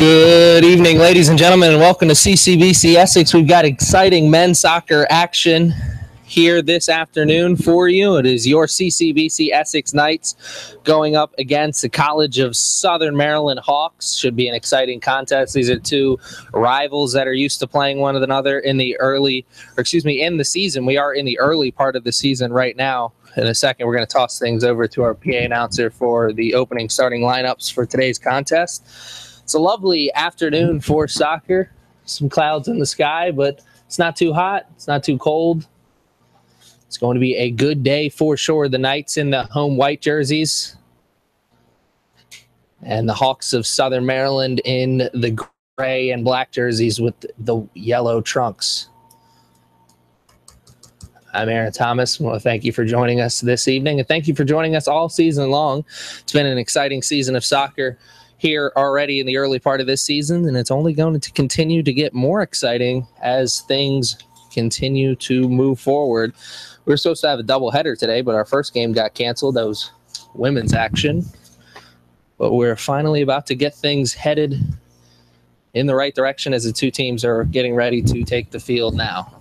Good evening, ladies and gentlemen, and welcome to CCBC Essex. We've got exciting men's soccer action here this afternoon for you. It is your CCBC Essex Knights going up against the College of Southern Maryland Hawks. Should be an exciting contest. These are two rivals that are used to playing one another in the season. We are in the early part of the season right now. In a second, we're going to toss things over to our PA announcer for the opening starting lineups for today's contest. It's a lovely afternoon for soccer. Some clouds in the sky, but it's not too hot. It's not too cold. It's going to be a good day for sure. The Knights in the home white jerseys and the Hawks of Southern Maryland in the gray and black jerseys with the yellow trunks. I'm Aaron Thomas. I want to thank you for joining us this evening, and thank you for joining us all season long. It's been an exciting season of soccer here already in the early part of this season, and it's only going to continue to get more exciting as things continue to move forward. We were supposed to have a doubleheader today, but our first game got canceled. That was women's action. But we're finally about to get things headed in the right direction as the two teams are getting ready to take the field now.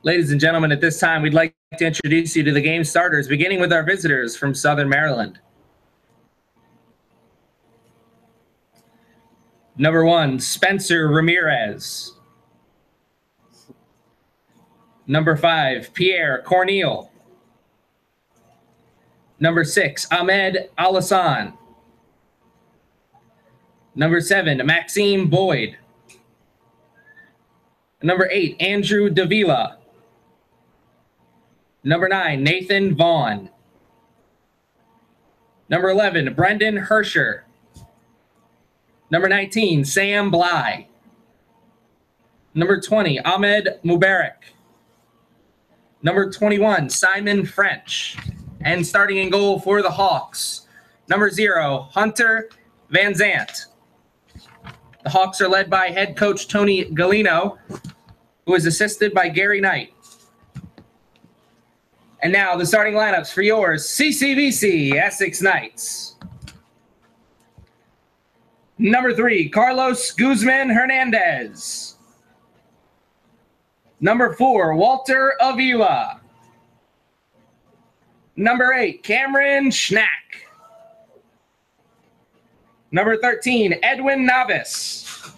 Ladies and gentlemen, at this time, we'd like to introduce you to the game starters, beginning with our visitors from Southern Maryland. Number 1, Spencer Ramirez. Number 5, Pierre Corneille. Number 6, Ahmed Alassan. Number 7, Maxime Boyd. Number 8, Andrew Davila. Number 9, Nathan Vaughn. Number 11, Brendan Hersher. Number 19, Sam Bly. Number 20, Ahmed Mubarak. Number 21, Simon French. And starting in goal for the Hawks, number 0, Hunter Van Zant. The Hawks are led by head coach Tony Galino, who is assisted by Gary Knight. And now the starting lineups for yours CCBC Essex Knights. Number 3, Carlos Guzman Hernandez. Number 4, Walter Avila. Number 8, Cameron Schnack. Number 13, Edwin Navis.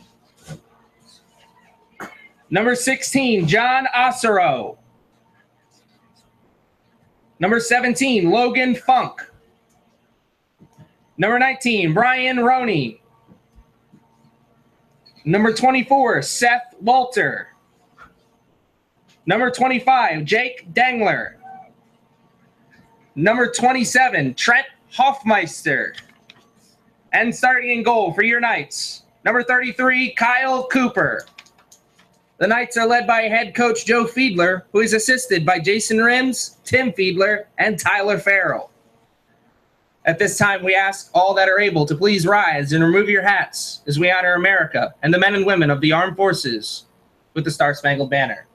Number 16, John Osero. Number 17, Logan Funk. Number 19, Brian Roney. Number 24, Seth Walter. Number 25, Jake Dengler. Number 27, Trent Hoffmeister. And starting in goal for your Knights, number 33, Kyle Cooper. The Knights are led by head coach Joe Fiedler, who is assisted by Jason Rims, Tim Fiedler, and Tyler Farrell. At this time, we ask all that are able to please rise and remove your hats as we honor America and the men and women of the armed forces with the Star-Spangled Banner.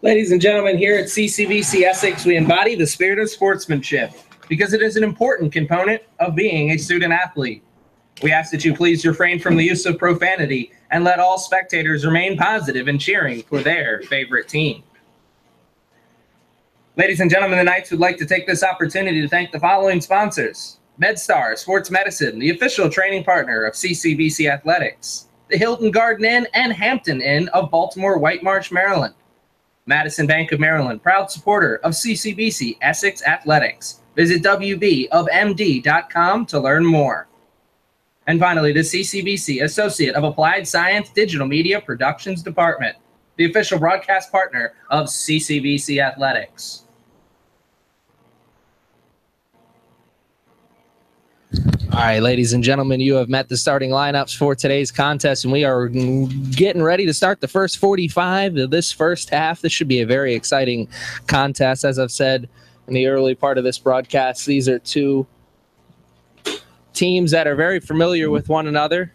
Ladies and gentlemen, here at CCBC Essex, we embody the spirit of sportsmanship because it is an important component of being a student athlete. We ask that you please refrain from the use of profanity and let all spectators remain positive in cheering for their favorite team. Ladies and gentlemen, the Knights would like to take this opportunity to thank the following sponsors: MedStar Sports Medicine, the official training partner of CCBC Athletics; the Hilton Garden Inn and Hampton Inn of Baltimore White Marsh, Maryland; Madison Bank of Maryland, proud supporter of CCBC Essex Athletics. Visit wbofmd.com to learn more. And finally, the CCBC Associate of Applied Science Digital Media Productions Department, the official broadcast partner of CCBC Athletics. All right, ladies and gentlemen, you have met the starting lineups for today's contest, and we are getting ready to start the first 45 of this first half. This should be a very exciting contest. As I've said in the early part of this broadcast, these are two teams that are very familiar with one another,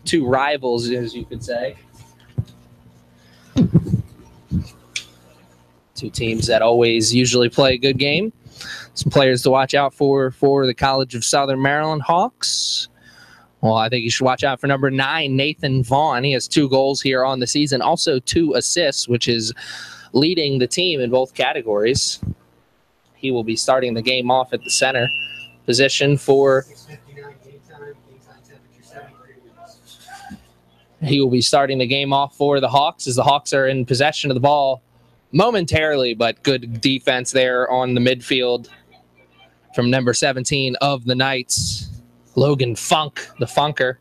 two rivals, as you could say. Two teams that always usually play a good game. Some players to watch out for the College of Southern Maryland Hawks. Well, I think you should watch out for number 9, Nathan Vaughn. He has 2 goals here on the season, also 2 assists, which is leading the team in both categories. He will be starting the game off at the center position for... He will be starting the game off for the Hawks as the Hawks are in possession of the ball momentarily, but good defense there on the midfield from number 17 of the Knights, Logan Funk, the Funker.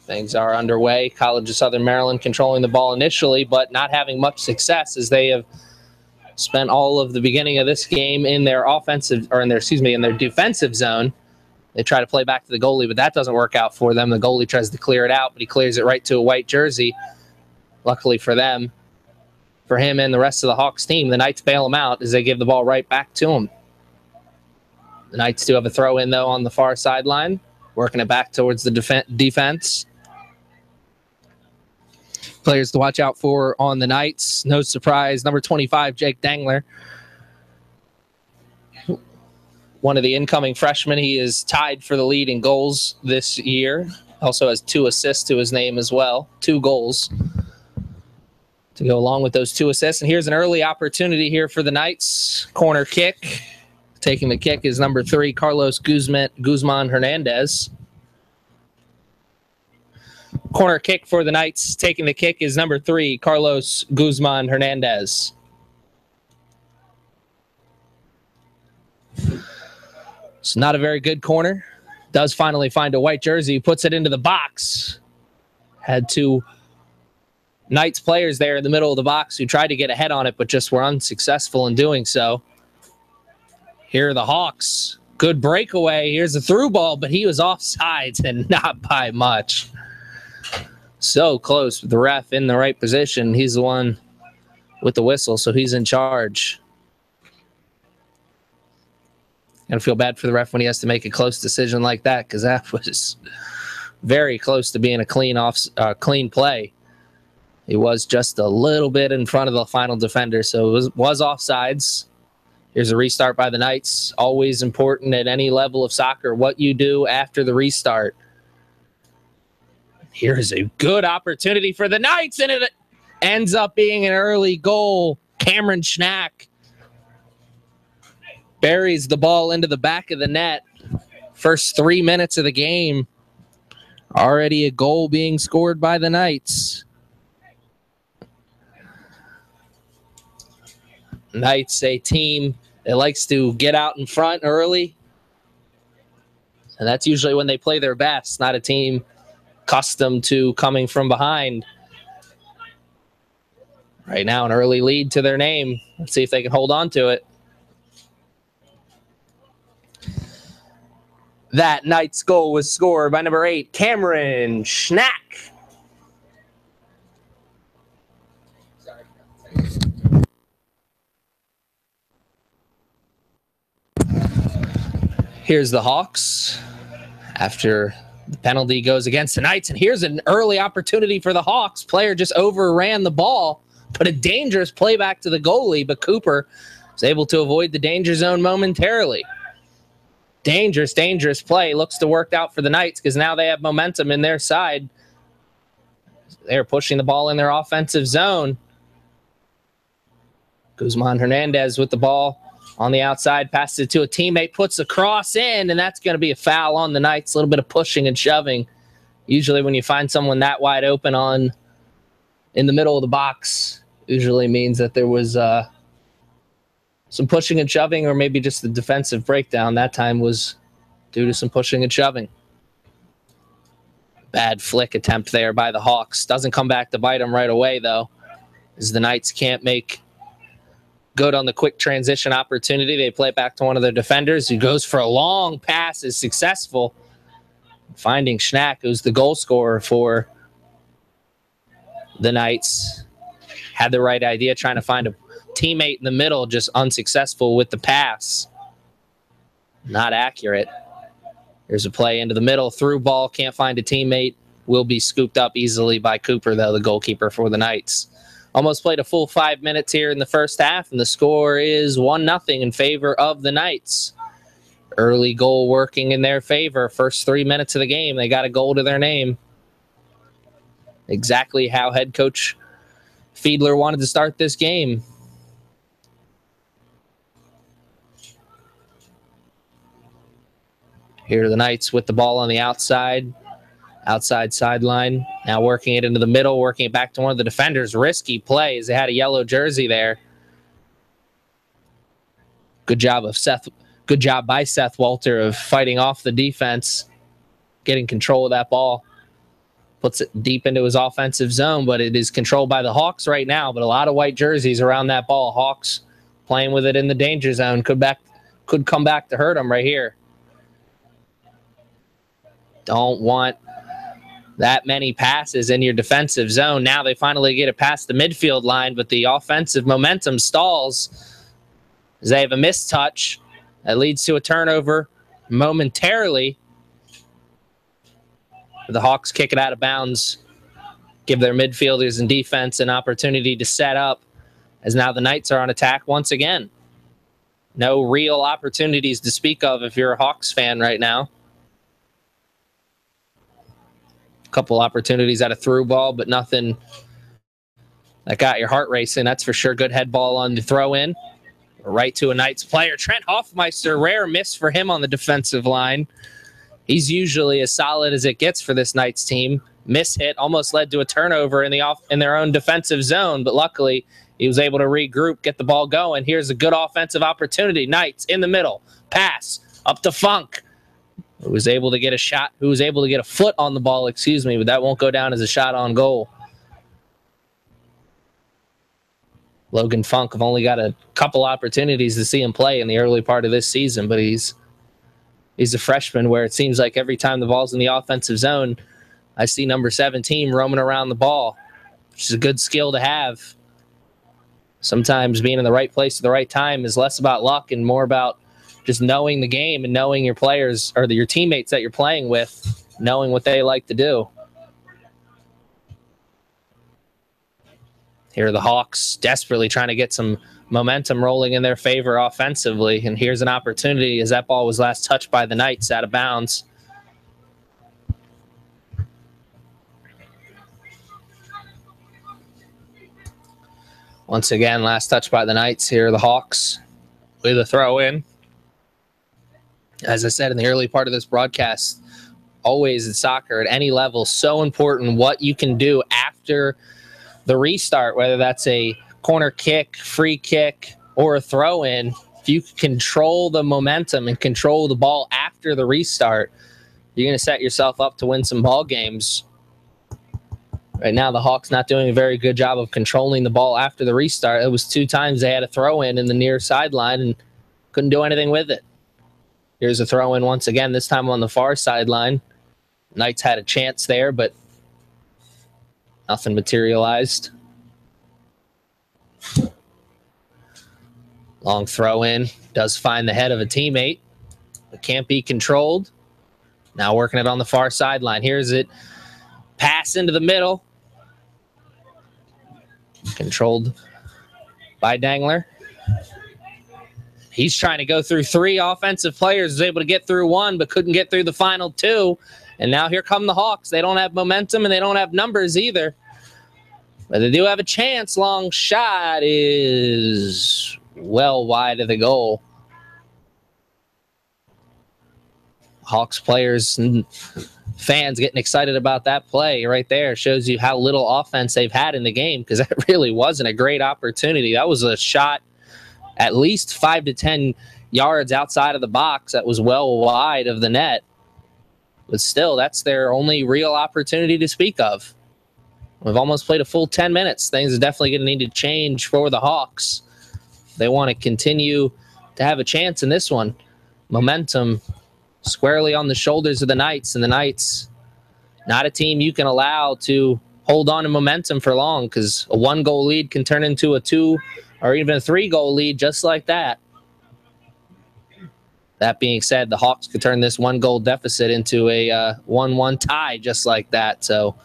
Things are underway. College of Southern Maryland controlling the ball initially, but not having much success as they have spent all of the beginning of this game in their offensive, or in their defensive zone. They try to play back to the goalie, but that doesn't work out for them. The goalie tries to clear it out, but he clears it right to a white jersey. Luckily for them, for him and the rest of the Hawks team, the Knights bail him out as they give the ball right back to him. The Knights do have a throw in, though, on the far sideline, working it back towards the defense. Players to watch out for on the Knights. No surprise, number 25, Jake Dangler. One of the incoming freshmen. He is tied for the lead in goals this year. Also has 2 assists to his name as well. 2 goals to go along with those 2 assists. And here's an early opportunity here for the Knights. Corner kick. Taking the kick is number 3, Carlos Guzman Hernandez. Corner kick for the Knights. Taking the kick is number 3, Carlos Guzman Hernandez. It's not a very good corner. Does finally find a white jersey. Puts it into the box. Had 2 Knights players there in the middle of the box who tried to get ahead on it, but just were unsuccessful in doing so. Here are the Hawks. Good breakaway. Here's a through ball, but he was offsides and not by much. So close with the ref in the right position. He's the one with the whistle, so he's in charge. Gonna feel bad for the ref when he has to make a close decision like that, because that was very close to being a clean play. He was just a little bit in front of the final defender, so it was offsides. Here's a restart by the Knights. Always important at any level of soccer, what you do after the restart. Here's a good opportunity for the Knights, and it ends up being an early goal. Cameron Schnack buries the ball into the back of the net. First 3 minutes of the game. Already a goal being scored by the Knights. Knights, a team that likes to get out in front early. And that's usually when they play their best. Not a team accustomed to coming from behind. Right now, an early lead to their name. Let's see if they can hold on to it. That Knights goal was scored by number 8, Cameron Schnack. Here's the Hawks after The penalty goes against the Knights, and here's an early opportunity for the Hawks. Player just overran the ball, but a dangerous play back to the goalie, but Cooper was able to avoid the danger zone momentarily. Dangerous, dangerous play. Looks to work out for the Knights because now they have momentum in their side. They're pushing the ball in their offensive zone. Guzman Hernandez with the ball on the outside, passes it to a teammate, puts the cross in, and that's going to be a foul on the Knights. A little bit of pushing and shoving. Usually when you find someone that wide open in the middle of the box, usually means that there was some pushing and shoving, or maybe just the defensive breakdown. That time was due to some pushing and shoving. Bad flick attempt there by the Hawks. Doesn't come back to bite them right away, though, as the Knights can't make good on the quick transition opportunity. They play it back to one of their defenders, who goes for a long pass, is successful, finding Schnack, who's the goal scorer for the Knights. Had the right idea, trying to find a teammate in the middle, just unsuccessful with the pass. Not accurate. There's a play into the middle, through ball, can't find a teammate. Will be scooped up easily by Cooper, though, the goalkeeper for the Knights. Almost played a full 5 minutes here in the first half, and the score is 1-0 in favor of the Knights. Early goal working in their favor. First 3 minutes of the game, they got a goal to their name. Exactly how head coach Fiedler wanted to start this game. Here are the Knights with the ball on the outside sideline. Now working it into the middle, working it back to one of the defenders. Risky play as they had a yellow jersey there. Good job by Seth Walter of fighting off the defense, getting control of that ball. Puts it deep into his offensive zone, but it is controlled by the Hawks right now. But a lot of white jerseys around that ball. Hawks playing with it in the danger zone. Could come back to hurt them right here. Don't want that many passes in your defensive zone. Now they finally get it past the midfield line, but the offensive momentum stalls as they have a missed touch that leads to a turnover momentarily. The Hawks kick it out of bounds, give their midfielders and defense an opportunity to set up, as now the Knights are on attack once again. No real opportunities to speak of if you're a Hawks fan right now. Couple opportunities at a through ball, but nothing that got your heart racing. That's for sure. Good head ball on the throw in. Right to a Knights player. Trent Hoffmeister, rare miss for him on the defensive line. He's usually as solid as it gets for this Knights team. Miss hit almost led to a turnover in their own defensive zone, but luckily he was able to regroup, get the ball going. Here's a good offensive opportunity. Knights in the middle. Pass up to Funk, who was able to get a foot on the ball, but that won't go down as a shot on goal. Logan Funk, have only got a couple opportunities to see him play in the early part of this season, but he's a freshman where it seems like every time the ball's in the offensive zone, I see number 17 roaming around the ball, which is a good skill to have. Sometimes being in the right place at the right time is less about luck and more about just knowing the game and knowing your players or your teammates that you're playing with, knowing what they like to do. Here are the Hawks desperately trying to get some momentum rolling in their favor offensively. And here's an opportunity as that ball was last touched by the Knights out of bounds. Once again, last touch by the Knights. Here are the Hawks with a throw in. As I said in the early part of this broadcast, always in soccer at any level, so important what you can do after the restart, whether that's a corner kick, free kick, or a throw-in. If you control the momentum and control the ball after the restart, you're going to set yourself up to win some ball games. Right now, the Hawks not doing a very good job of controlling the ball after the restart. It was 2 times they had a throw-in the near sideline and couldn't do anything with it. Here's a throw-in once again, this time on the far sideline. Knights had a chance there, but nothing materialized. Long throw-in. Does find the head of a teammate, but can't be controlled. Now working it on the far sideline. Here's it. Pass into the middle. Controlled by Dangler. He's trying to go through 3 offensive players. Was able to get through 1, but couldn't get through the final 2. And now here come the Hawks. They don't have momentum, and they don't have numbers either. But they do have a chance. Long shot is well wide of the goal. Hawks players and fans getting excited about that play right there. Shows you how little offense they've had in the game, because that really wasn't a great opportunity. That was a shot at least 5 to 10 yards outside of the box that was well wide of the net. But still, that's their only real opportunity to speak of. We've almost played a full 10 minutes. Things are definitely going to need to change for the Hawks. They want to continue to have a chance in this one. Momentum squarely on the shoulders of the Knights, and the Knights, not a team you can allow to hold on to momentum for long, because a 1-goal lead can turn into a 2 or even a 3-goal lead just like that. That being said, the Hawks could turn this 1-goal deficit into a 1-1 tie just like that. So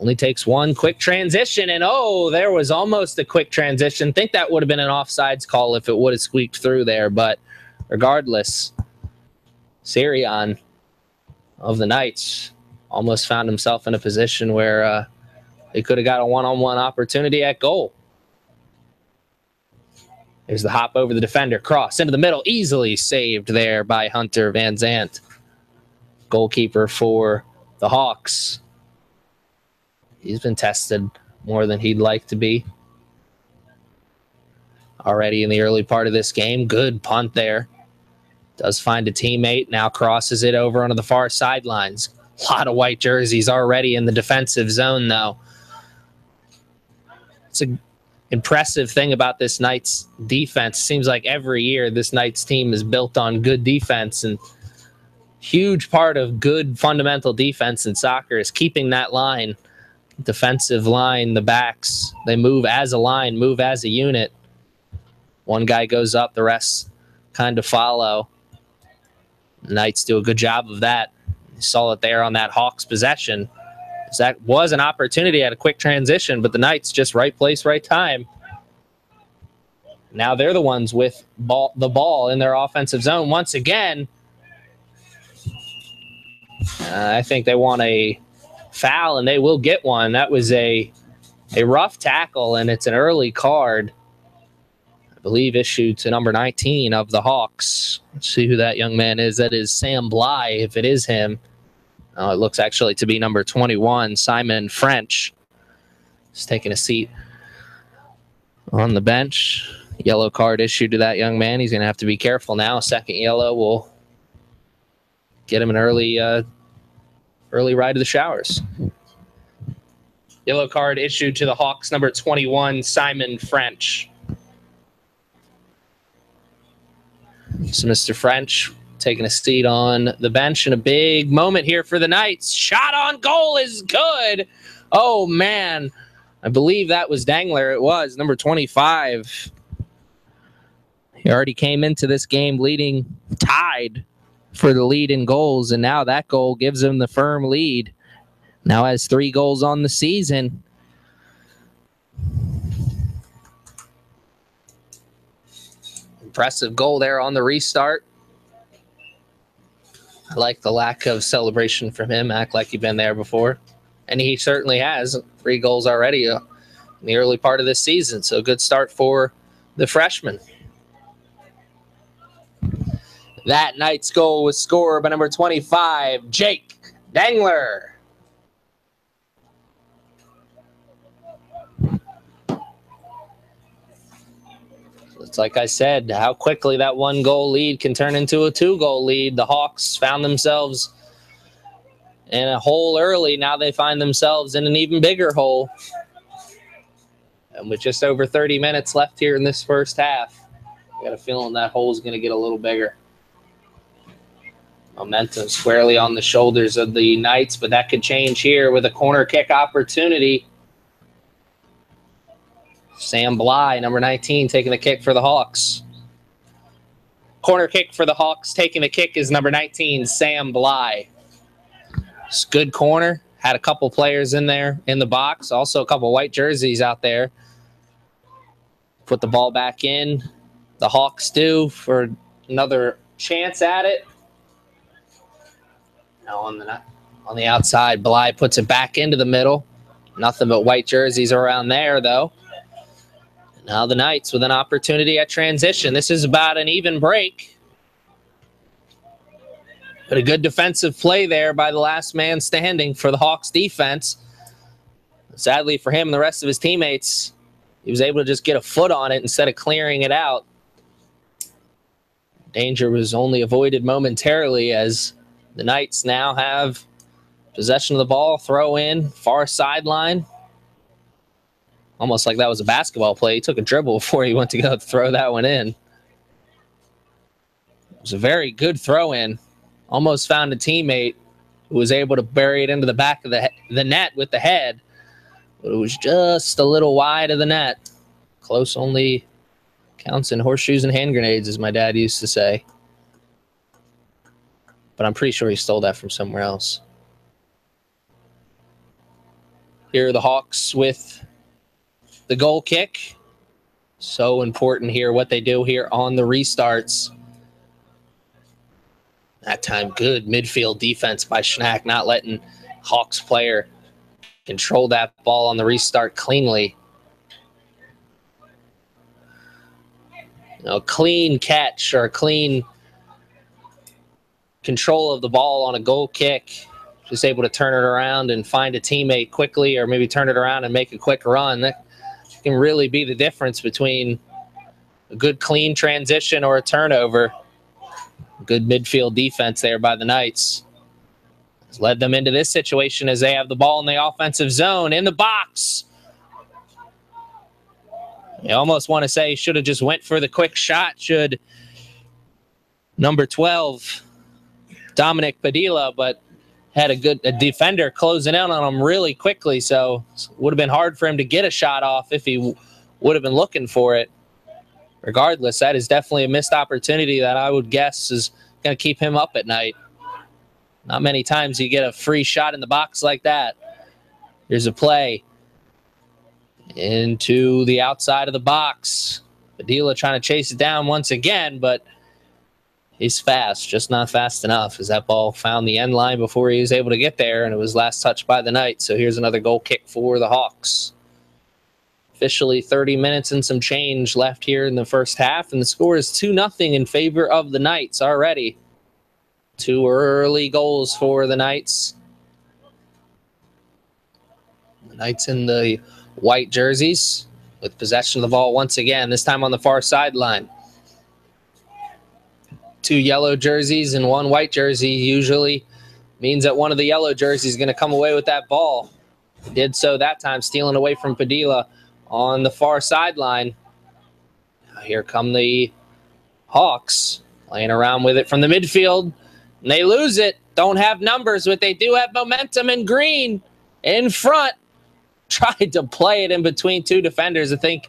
only takes 1 quick transition, and oh, there was almost a quick transition. Think that would have been an offsides call if it would have squeaked through there, but regardless, Sirion of the Knights almost found himself in a position where he could have got a one-on-one opportunity at goal. There's the hop over the defender, cross into the middle, easily saved there by Hunter Van Zandt. Goalkeeper for the Hawks. He's been tested more than he'd like to be already in the early part of this game. Good punt there. Does find a teammate, now crosses it over onto the far sidelines. A lot of white jerseys already in the defensive zone, though. It's an impressive thing about this Knights defense. Seems like every year this Knights team is built on good defense, and huge part of good fundamental defense in soccer is keeping that line, defensive line, the backs. They move as a line, move as a unit. One guy goes up, the rest kind of follow. The Knights do a good job of that. You saw it there on that Hawks possession. That was an opportunity at a quick transition, but the Knights just right place, right time. Now they're the ones with the ball in their offensive zone once again. I think they want a foul, and they will get one. That was a rough tackle, and it's an early card, I believe, issued to number 19 of the Hawks. Let's see who that young man is. That is Sam Bly, if it is him. It looks actually to be number 21, Simon French. He's taking a seat on the bench. Yellow card issued to that young man. He's going to have to be careful now. A second yellow will get him an early ride to the showers. Yellow card issued to the Hawks, number 21, Simon French. So Mr. French taking a seat on the bench, and a big moment here for the Knights. Shot on goal is good. Oh, man. I believe that was Dangler. It was number 25. He already came into this game tied for the lead in goals, and now that goal gives him the firm lead. Now has 3 goals on the season. Impressive goal there on the restart. I like the lack of celebration from him. Act like he'd been there before. And he certainly has. 3 goals already in the early part of this season. So good start for the freshman. That Knights goal was scored by number 25, Jake Dangler. It's like I said, how quickly that 1-goal lead can turn into a 2-goal lead. The Hawks found themselves in a hole early. Now they find themselves in an even bigger hole. And with just over 30 minutes left here in this first half, I got a feeling that hole is going to get a little bigger. Momentum squarely on the shoulders of the Knights, but that could change here with a corner kick opportunity. Sam Bly, number 19, taking the kick for the Hawks. Corner kick for the Hawks. Taking the kick is number 19, Sam Bly. It's a good corner. Had a couple players in there in the box. Also a couple white jerseys out there. Put the ball back in. The Hawks do for another chance at it. Now on the outside, Bly puts it back into the middle. Nothing but white jerseys around there, though. Now the Knights with an opportunity at transition. This is about an even break. But a good defensive play there by the last man standing for the Hawks defense. Sadly for him and the rest of his teammates, he was able to just get a foot on it instead of clearing it out. Danger was only avoided momentarily as the Knights now have possession of the ball, throw in, far sideline. Almost like that was a basketball play. He took a dribble before he went to go throw that one in. It was a very good throw in. Almost found a teammate who was able to bury it into the back of the net with the head. But it was just a little wide of the net. Close only counts in horseshoes and hand grenades, as my dad used to say. But I'm pretty sure he stole that from somewhere else. Here are the Hawks with the goal kick. So important here, what they do here on the restarts. That time, good midfield defense by Schnack, not letting Hawks player control that ball on the restart cleanly. A clean catch or a clean control of the ball on a goal kick. Just able to turn it around and find a teammate quickly, or maybe turn it around and make a quick run. That can really be the difference between a good clean transition or a turnover. Good midfield defense there by the Knights. Has led them into this situation as they have the ball in the offensive zone in the box. You almost want to say should have just went for the quick shot. Should number 12, Dominic Padilla, but had a defender closing in on him really quickly, so it would have been hard for him to get a shot off if he would have been looking for it. Regardless, that is definitely a missed opportunity that I would guess is going to keep him up at night. Not many times you get a free shot in the box like that. Here's a play into the outside of the box. Padilla trying to chase it down once again, but he's fast, just not fast enough as that ball found the end line before he was able to get there, and it was last touched by the Knights. So here's another goal kick for the Hawks. Officially 30 minutes and some change left here in the first half, and the score is 2-0 in favor of the Knights already. 2 early goals for the Knights. The Knights in the white jerseys with possession of the ball once again, this time on the far sideline. 2 yellow jerseys and 1 white jersey usually means that one of the yellow jerseys is going to come away with that ball. Did so that time, stealing away from Padilla on the far sideline. Here come the Hawks playing around with it from the midfield, and they lose it. Don't have numbers, but they do have momentum in green in front. Tried to play it in between 2 defenders. I think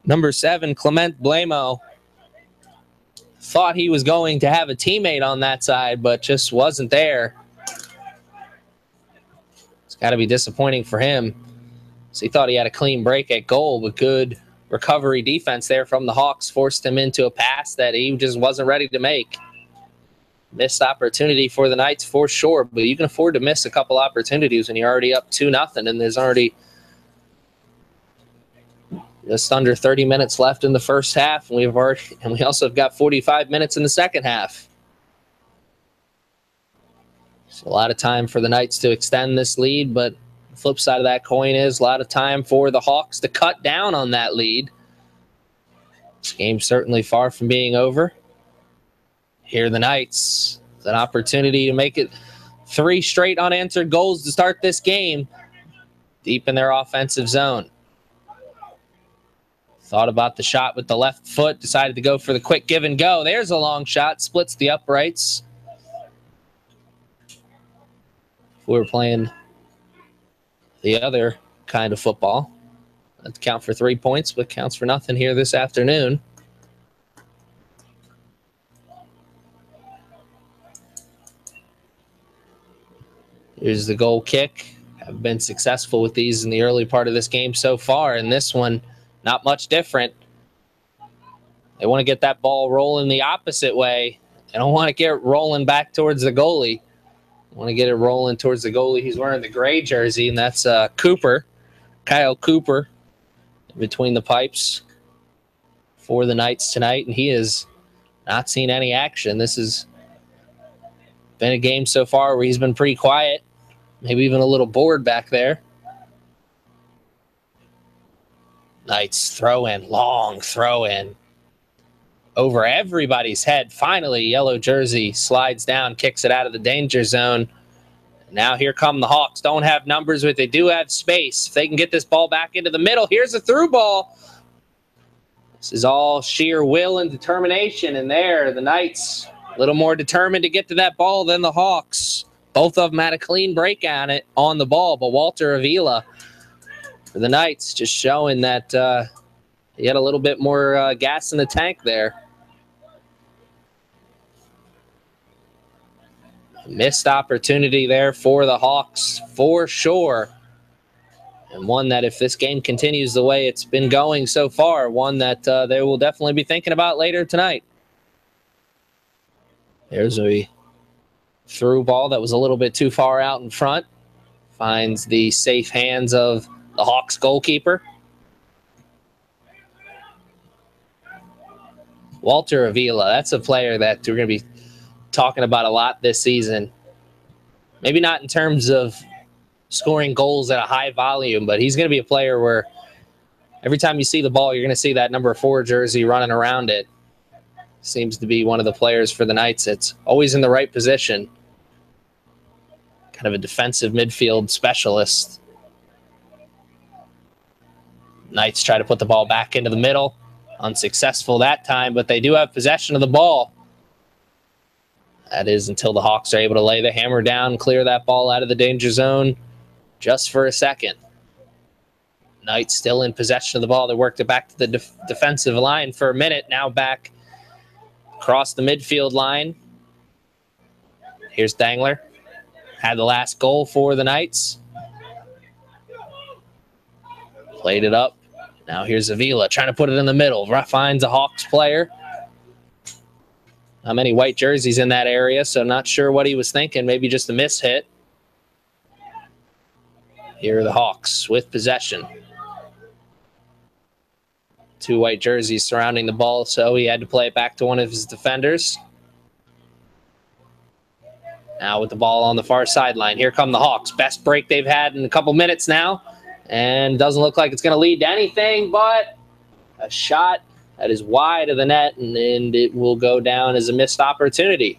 number 7, Clement Blamo, thought he was going to have a teammate on that side, but just wasn't there. It's got to be disappointing for him. So he thought he had a clean break at goal, but good recovery defense there from the Hawks forced him into a pass that he just wasn't ready to make. Missed opportunity for the Knights for sure, but you can afford to miss a couple opportunities when you're already up 2-0, and there's already just under 30 minutes left in the first half, and we also have got 45 minutes in the second half. So a lot of time for the Knights to extend this lead, but the flip side of that coin is a lot of time for the Hawks to cut down on that lead. This game's certainly far from being over. Here are the Knights with an opportunity to make it 3 straight unanswered goals to start this game deep in their offensive zone. Thought about the shot with the left foot, decided to go for the quick give and go. There's a long shot, splits the uprights. If we were playing the other kind of football, that'd count for 3 points, but counts for nothing here this afternoon. Here's the goal kick. Have been successful with these in the early part of this game so far. And this one, not much different. They want to get that ball rolling the opposite way. They don't want to get rolling back towards the goalie. They want to get it rolling towards the goalie. He's wearing the gray jersey, and that's Cooper, Kyle Cooper, between the pipes for the Knights tonight. And he has not seen any action. This has been a game so far where he's been pretty quiet, maybe even a little bored back there. Knights throw in, long throw in. Over everybody's head. Finally, yellow jersey slides down, kicks it out of the danger zone. Now here come the Hawks. Don't have numbers, but they do have space. If they can get this ball back into the middle, here's a through ball. This is all sheer will and determination. And there, the Knights, a little more determined to get to that ball than the Hawks. Both of them had a clean break on the ball, but Walter Avila for the Knights just showing that he had a little bit more gas in the tank there. Missed opportunity there for the Hawks, for sure. And one that, if this game continues the way it's been going so far, one that they will definitely be thinking about later tonight. There's a through ball that was a little bit too far out in front. Finds the safe hands of the Hawks goalkeeper. Walter Avila, that's a player that we're going to be talking about a lot this season. Maybe not in terms of scoring goals at a high volume, but he's going to be a player where every time you see the ball, you're going to see that number 4 jersey running around it. Seems to be one of the players for the Knights that's always in the right position. Kind of a defensive midfield specialist. Knights try to put the ball back into the middle. Unsuccessful that time, but they do have possession of the ball. That is until the Hawks are able to lay the hammer down, clear that ball out of the danger zone just for a second. Knights still in possession of the ball. They worked it back to the defensive line for a minute. Now back across the midfield line. Here's Dangler. Had the last goal for the Knights. Played it up. Now here's Avila trying to put it in the middle. Finds a Hawks player. Not many white jerseys in that area, so not sure what he was thinking. Maybe just a miss hit. Here are the Hawks with possession. 2 white jerseys surrounding the ball, so he had to play it back to one of his defenders. Now with the ball on the far sideline, here come the Hawks. Best break they've had in a couple minutes now. And doesn't look like it's going to lead to anything, but a shot that is wide of the net, and it will go down as a missed opportunity.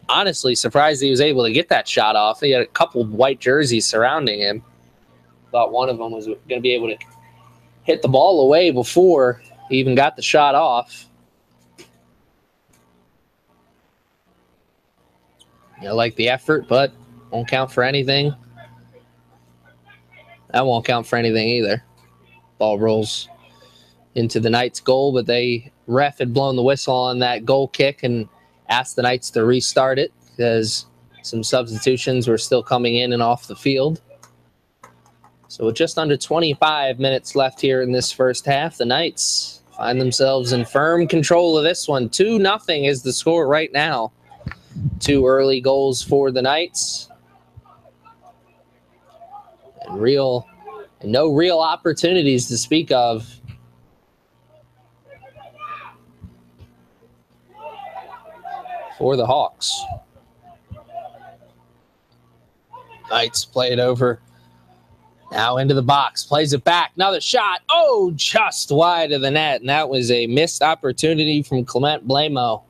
Honestly surprised he was able to get that shot off. He had a couple white jerseys surrounding him. Thought one of them was going to be able to hit the ball away before he even got the shot off. I like the effort, but won't count for anything. That won't count for anything either. Ball rolls into the Knights' goal, but ref had blown the whistle on that goal kick and asked the Knights to restart it because some substitutions were still coming in and off the field. So with just under 25 minutes left here in this first half, the Knights find themselves in firm control of this one. 2-0 is the score right now. 2 early goals for the Knights. And no real opportunities to speak of. For the Hawks. Knights play it over. Now into the box. Plays it back. Another shot. Oh, just wide of the net. And that was a missed opportunity from Clement Blamo.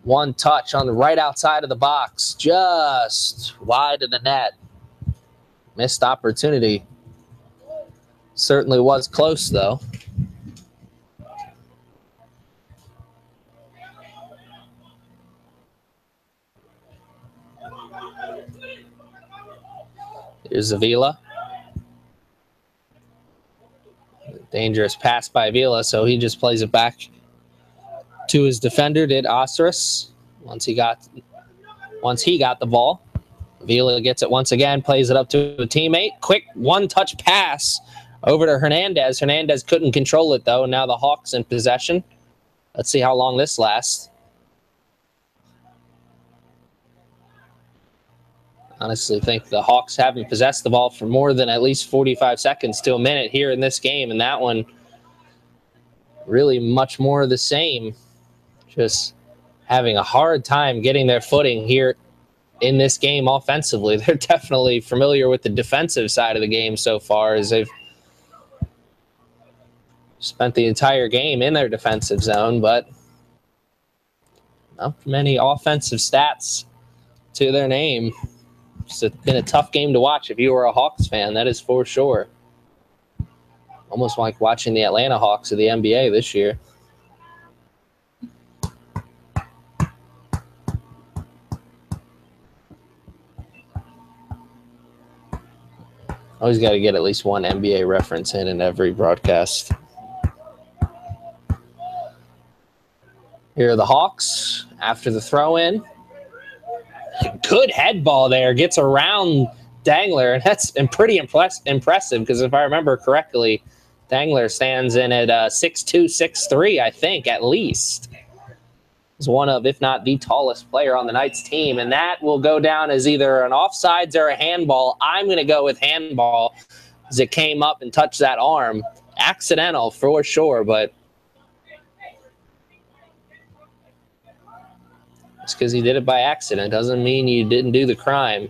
One touch on the right outside of the box. Just wide of the net. Missed opportunity. Certainly was close, though. Here's Avila. Dangerous pass by Avila, so he just plays it back to his defender, did Osiris, once he got the ball. Vila gets it once again, plays it up to a teammate. Quick one-touch pass over to Hernandez. Hernandez couldn't control it, though. Now the Hawks in possession. Let's see how long this lasts. Honestly think the Hawks haven't possessed the ball for more than at least 45 seconds to a minute here in this game, and that one really much more of the same. Just having a hard time getting their footing here in this game offensively. They're definitely familiar with the defensive side of the game so far, as they've spent the entire game in their defensive zone, but not many offensive stats to their name. It's been a tough game to watch if you were a Hawks fan, that is for sure. Almost like watching the Atlanta Hawks of the NBA this year. Always got to get at least one NBA reference in every broadcast. Here are the Hawks after the throw-in. Good head ball there. Gets around Dangler, and that's pretty impressive because if I remember correctly, Dangler stands in at 6'2", 6'3", I think, at least. He's one of, if not the tallest player on the Knights team, and that will go down as either an offsides or a handball. I'm going to go with handball as it came up and touched that arm. Accidental for sure, but just because he did it by accident doesn't mean you didn't do the crime.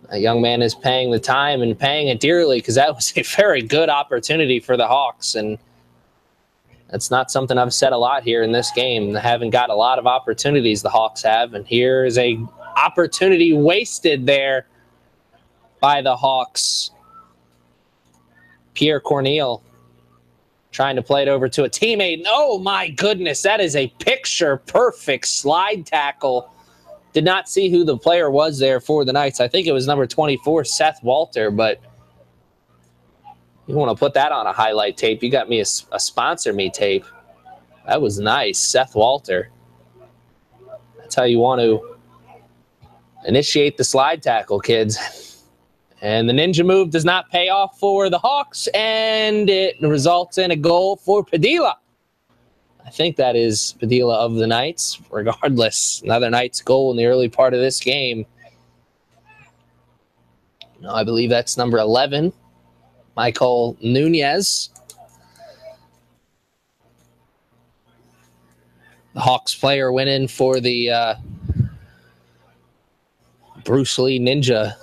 A young man is paying the time and paying it dearly because that was a very good opportunity for the Hawks, and that's not something I've said a lot here in this game. They haven't got a lot of opportunities, the Hawks have, and here is a opportunity wasted there by the Hawks. Pierre Corneille trying to play it over to a teammate. Oh, my goodness, that is a picture-perfect slide tackle. Did not see who the player was there for the Knights. I think it was number 24, Seth Walter, but you want to put that on a highlight tape. You got me a sponsor me tape. That was nice, Seth Walter. That's how you want to initiate the slide tackle, kids. And the ninja move does not pay off for the Hawks, and it results in a goal for Padilla. I think that is Padilla of the Knights. Regardless, another Knights goal in the early part of this game. No, I believe that's number 11, Michael Nunez. The Hawks player went in for the Bruce Lee Ninja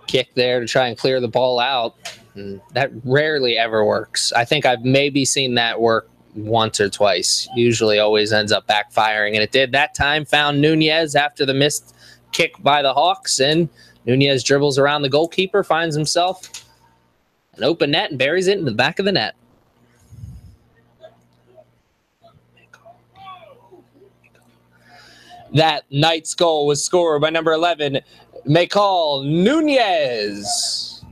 kick there to try and clear the ball out. And that rarely ever works. I think I've maybe seen that work once or twice. Usually always ends up backfiring, and it did that time. Found Nunez after the missed kick by the Hawks, and Nunez dribbles around the goalkeeper, finds himself an open net, and buries it into the back of the net. That Knights goal was scored by number 11, Michael Nunez.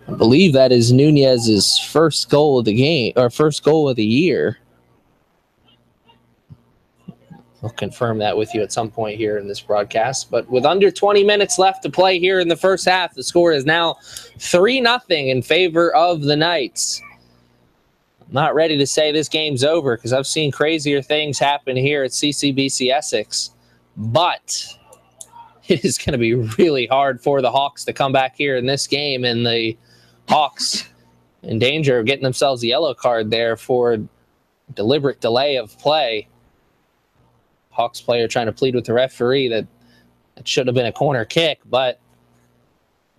I believe that is Nunez's first goal of the game, or first goal of the year. I'll confirm that with you at some point here in this broadcast. But with under 20 minutes left to play here in the first half, the score is now 3-0 in favor of the Knights. I'm not ready to say this game's over because I've seen crazier things happen here at CCBC Essex. But it is going to be really hard for the Hawks to come back here in this game, and the Hawks in danger of getting themselves a yellow card there for deliberate delay of play. Hawks player trying to plead with the referee that it should have been a corner kick, but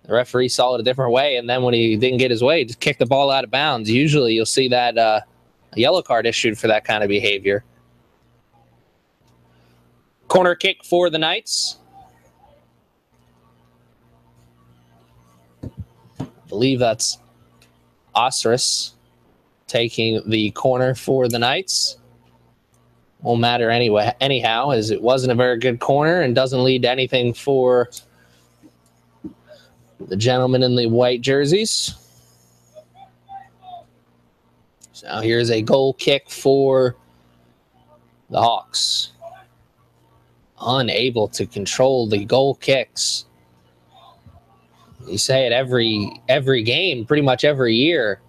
the referee saw it a different way, and then when he didn't get his way, he just kicked the ball out of bounds. Usually you'll see that a yellow card issued for that kind of behavior. Corner kick for the Knights. I believe that's Osiris taking the corner for the Knights. Won't matter anyway, anyhow, as it wasn't a very good corner and doesn't lead to anything for the gentlemen in the white jerseys. So here's a goal kick for the Hawks. unable to control the goal kicks. You say it every game, pretty much every year.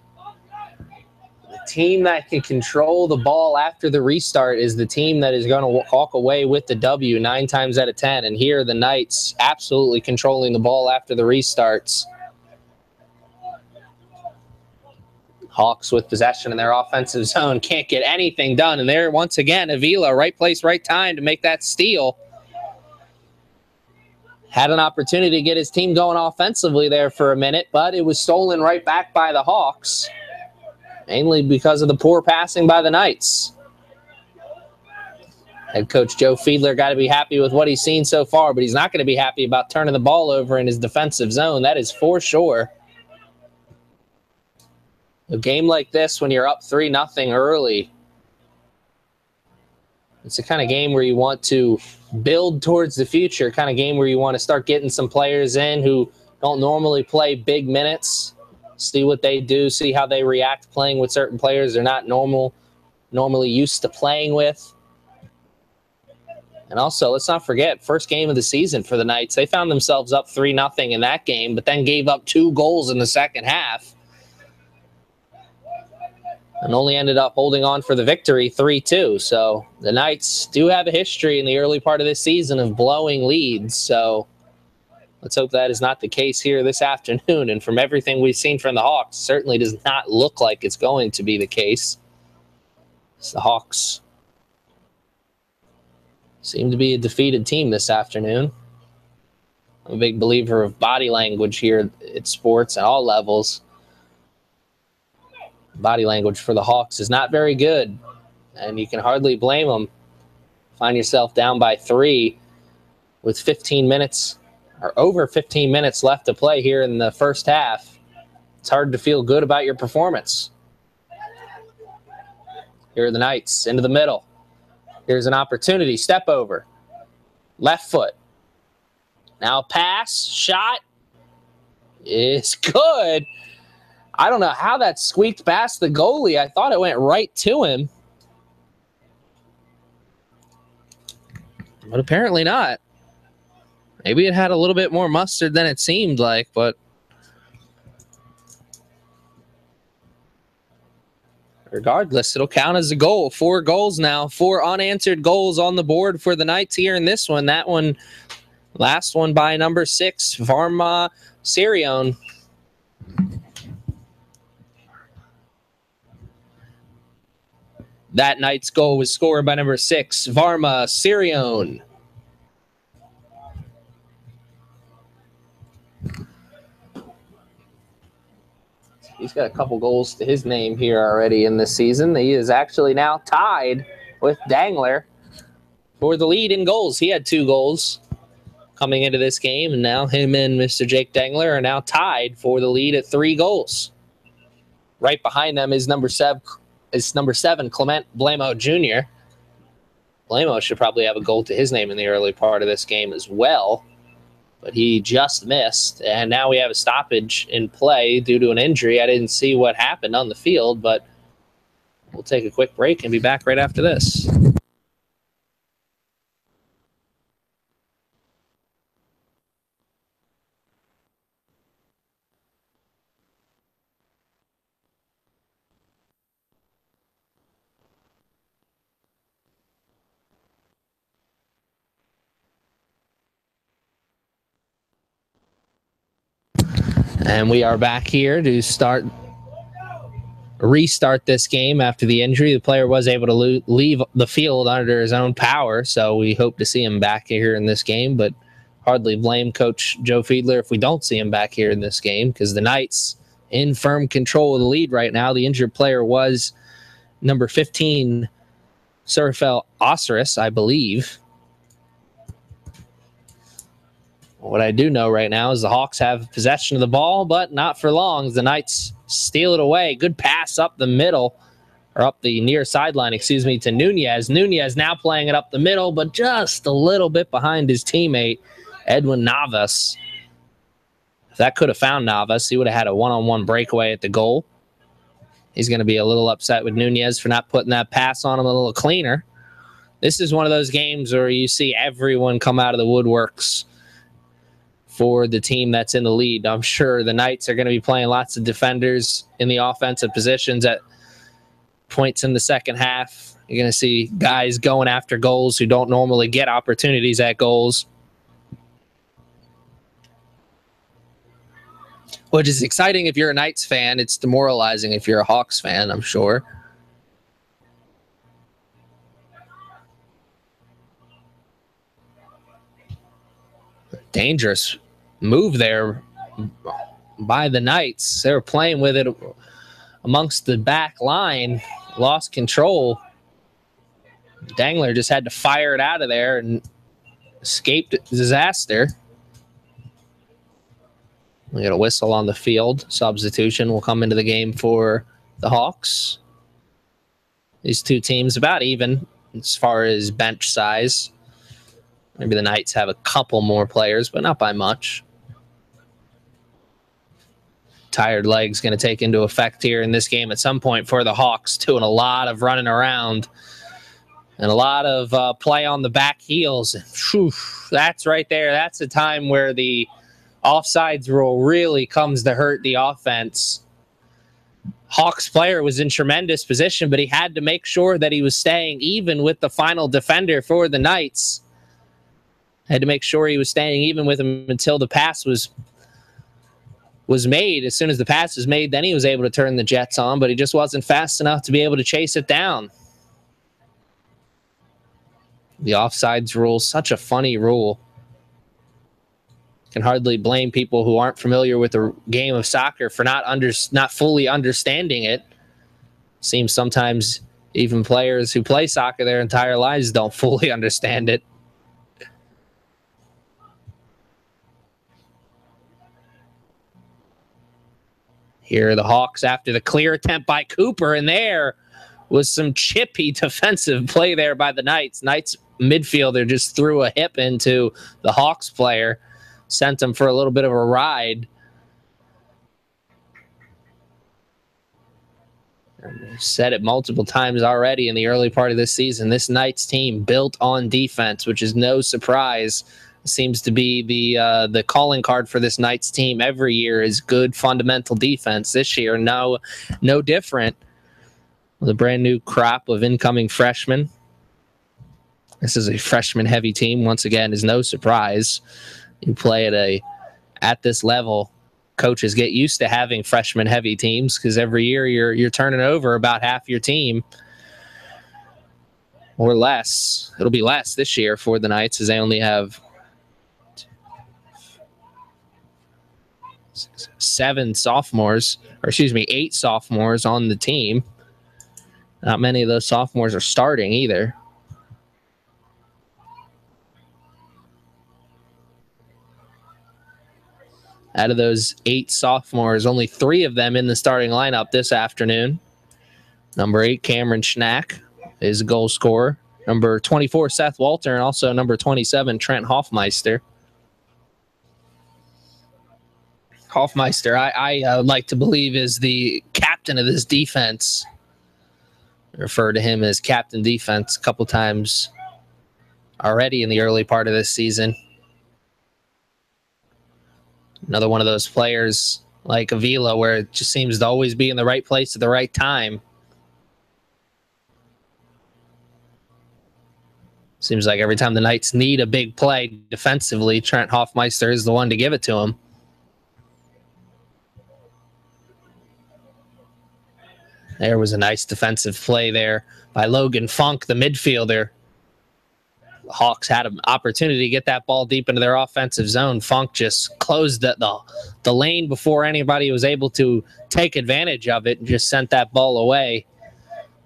The team that can control the ball after the restart is the team that is going to walk away with the W 9 times out of 10. And here the Knights absolutely controlling the ball after the restarts. Hawks with possession in their offensive zone. Can't get anything done. And there, once again, Avila, right place, right time to make that steal. Had an opportunity to get his team going offensively there for a minute, but it was stolen right back by the Hawks, mainly because of the poor passing by the Knights. Head coach Joe Fiedler got to be happy with what he's seen so far, but he's not going to be happy about turning the ball over in his defensive zone. That is for sure. A game like this, when you're up 3-0 early, it's the kind of game where you want to build towards the future, kind of game where you want to start getting some players in who don't normally play big minutes, see what they do, see how they react playing with certain players they're not normally used to playing with. And also, let's not forget, first game of the season for the Knights. They found themselves up 3-0 in that game, but then gave up 2 goals in the second half. And only ended up holding on for the victory 3-2. So the Knights do have a history in the early part of this season of blowing leads. So let's hope that is not the case here this afternoon. And from everything we've seen from the Hawks, certainly does not look like it's going to be the case. The Hawks seem to be a defeated team this afternoon. I'm a big believer of body language here at sports at all levels. Body language for the Hawks is not very good, and you can hardly blame them. Find yourself down by 3 with 15 minutes or over 15 minutes left to play here in the first half. It's hard to feel good about your performance. Here are the Knights into the middle. Here's an opportunity. Step over. Left foot. Now pass. Shot is good. I don't know how that squeaked past the goalie. I thought it went right to him. But apparently not. Maybe it had a little bit more mustard than it seemed like, but regardless, it'll count as a goal. 4 goals now. 4 unanswered goals on the board for the Knights here in this one. That one, last one by number 6, Varma Sirion. That Knights goal was scored by number 6, Varma Sirion. He's got a couple goals to his name here already in this season. He is actually now tied with Dangler for the lead in goals. He had 2 goals coming into this game, and now him and Mr. Jake Dangler are now tied for the lead at 3 goals. Right behind them is number 7, Clement Blamo Jr. Blamo should probably have a goal to his name in the early part of this game as well, but he just missed. And now we have a stoppage in play due to an injury. I didn't see what happened on the field, but we'll take a quick break and be back right after this. And we are back here to restart this game after the injury. The player was able to leave the field under his own power, so we hope to see him back here in this game, but hardly blame Coach Joe Fiedler if we don't see him back here in this game, because the Knights in firm control of the lead right now. The injured player was number 15, Surfel Osiris, I believe. What I do know right now is the Hawks have possession of the ball, but not for long. The Knights steal it away. Good pass up the middle, or up the near sideline, excuse me, to Nunez. Nunez now playing it up the middle, but just a little bit behind his teammate, Edwin Navas. If that could have found Navas, he would have had a one-on-one breakaway at the goal. He's going to be a little upset with Nunez for not putting that pass on him a little cleaner. this is one of those games where you see everyone come out of the woodworks for the team that's in the lead. I'm sure the Knights are going to be playing lots of defenders in the offensive positions at points in the second half. You're going to see guys going after goals who don't normally get opportunities at goals, which is exciting if you're a Knights fan. It's demoralizing if you're a Hawks fan, I'm sure. Dangerous move there by the Knights. They were playing with it amongst the back line, lost control. Dangler just had to fire it out of there and escaped disaster. We got a whistle on the field. Substitution will come into the game for the Hawks. These two teams about even as far as bench size. Maybe the Knights have a couple more players, but not by much. Tired legs going to take into effect here in this game at some point for the Hawks, doing a lot of running around and a lot of play on the back heels. Whew, that's right there. That's a time where the offsides rule really comes to hurt the offense. Hawks player was in tremendous position, but he had to make sure that he was staying even with the final defender for the Knights. Had to make sure he was staying even with him until the pass was made. As soon as the pass was made, then he was able to turn the Jets on, but he just wasn't fast enough to be able to chase it down. The offsides rule, such a funny rule. Can hardly blame people who aren't familiar with the game of soccer for not fully understanding it. Seems sometimes even players who play soccer their entire lives don't fully understand it. Here are the Hawks after the clear attempt by Cooper, and there was some chippy defensive play there by the Knights. Knights midfielder just threw a hip into the Hawks player, sent him for a little bit of a ride. I've said it multiple times already in the early part of this season. This Knights team built on defense, which is no surprise. Seems to be the calling card for this Knights team every year is good fundamental defense. This year, no different. With a brand new crop of incoming freshmen. This is a freshman-heavy team. Once again, is no surprise. You play at this level, coaches get used to having freshman-heavy teams because every year you're turning over about half your team or less. It'll be less this year for the Knights as they only have 8 sophomores on the team. Not many of those sophomores are starting either. Out of those 8 sophomores, only 3 of them in the starting lineup this afternoon. Number 8, Cameron Schnack, is a goal scorer. Number 24, Seth Walter, and also number 27, Trent Hoffmeister. Hoffmeister, I like to believe, is the captain of this defense. I refer to him as captain defense a couple times already in the early part of this season. Another one of those players like Avila where it just seems to always be in the right place at the right time. Seems like every time the Knights need a big play defensively, Trent Hoffmeister is the one to give it to him. There was a nice defensive play there by Logan Funk, the midfielder. The Hawks had an opportunity to get that ball deep into their offensive zone. Funk just closed the lane before anybody was able to take advantage of it and just sent that ball away.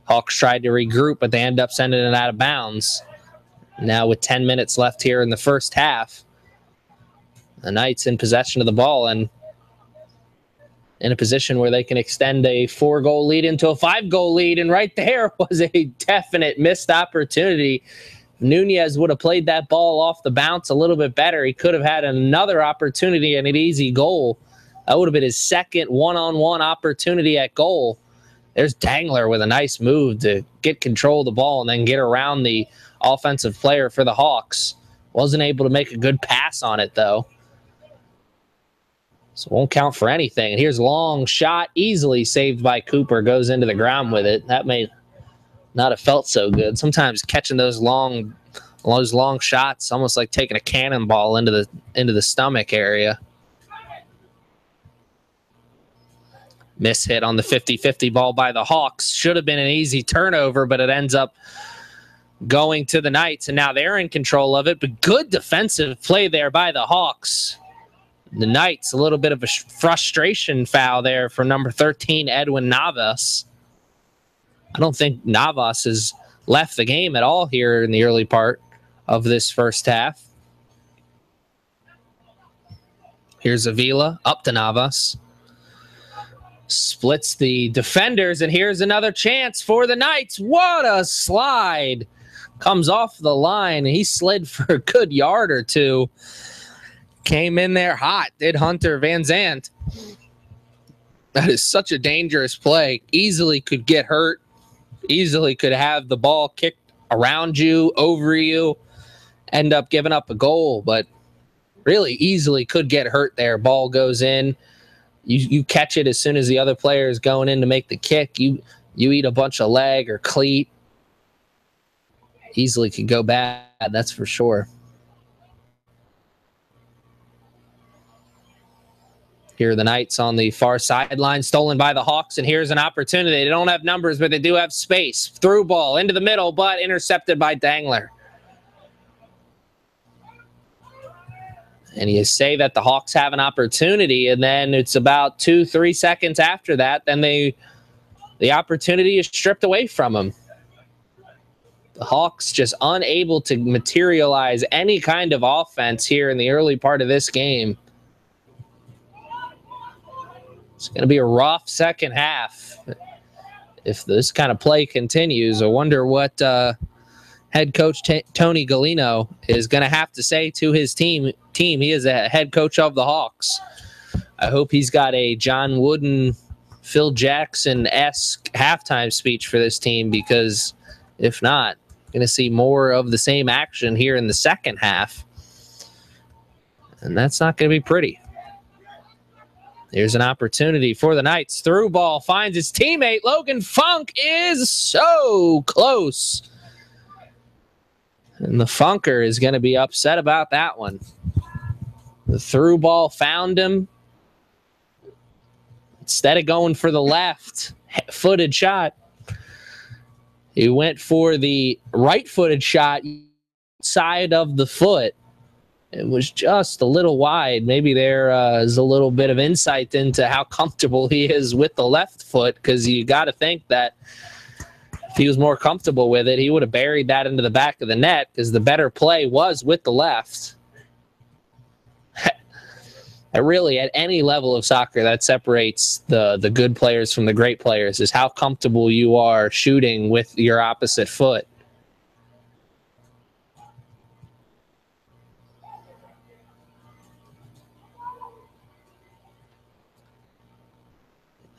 Hawks tried to regroup, but they ended up sending it out of bounds. Now with 10 minutes left here in the first half, the Knights in possession of the ball and in a position where they can extend a 4-goal lead into a 5-goal lead. And right there was a definite missed opportunity. If Nunez would have played that ball off the bounce a little bit better, he could have had another opportunity and an easy goal. That would have been his second one-on-one opportunity at goal. There's Dangler with a nice move to get control of the ball and then get around the offensive player for the Hawks. Wasn't able to make a good pass on it, though. So won't count for anything. And here's a long shot, easily saved by Cooper. Goes into the ground with it. That may not have felt so good. Sometimes catching those long shots, almost like taking a cannonball into the stomach area. Miss hit on the 50-50 ball by the Hawks. Should have been an easy turnover, but it ends up going to the Knights, and now they're in control of it. But good defensive play there by the Hawks. The Knights, a little bit of a frustration foul there for number 13, Edwin Navas. I don't think Navas has left the game at all here in the early part of this first half. Here's Avila, up to Navas. Splits the defenders, and here's another chance for the Knights. What a slide. Comes off the line. He slid for a good yard or two. Came in there hot, did Hunter Van Zandt. That is such a dangerous play. Easily could get hurt. Easily could have the ball kicked around you, over you, end up giving up a goal, but really easily could get hurt there. Ball goes in. You catch it as soon as the other player is going in to make the kick. You eat a bunch of leg or cleat. Easily could go bad, that's for sure. Here are the Knights on the far sideline, stolen by the Hawks, and here's an opportunity. They don't have numbers, but they do have space. Through ball into the middle, but intercepted by Dangler. And you say that the Hawks have an opportunity, and then it's about 2-3 seconds after that, then the opportunity is stripped away from them. The Hawks just unable to materialize any kind of offense here in the early part of this game. It's going to be a rough second half if this kind of play continues. I wonder what head coach Tony Galino is going to have to say to his team. He is a head coach of the Hawks. I hope he's got a John Wooden, Phil Jackson-esque halftime speech for this team, because if not, going to see more of the same action here in the second half. And that's not going to be pretty. Here's an opportunity for the Knights. Through ball, finds his teammate. Logan Funk is so close. And the Funker is going to be upset about that one. The through ball found him. Instead of going for the left-footed shot, he went for the right-footed shot side of the foot. It was just a little wide. Maybe there is a little bit of insight into how comfortable he is with the left foot, because you got to think that if he was more comfortable with it, he would have buried that into the back of the net, because the better play was with the left. Really, at any level of soccer, that separates the good players from the great players, is how comfortable you are shooting with your opposite foot.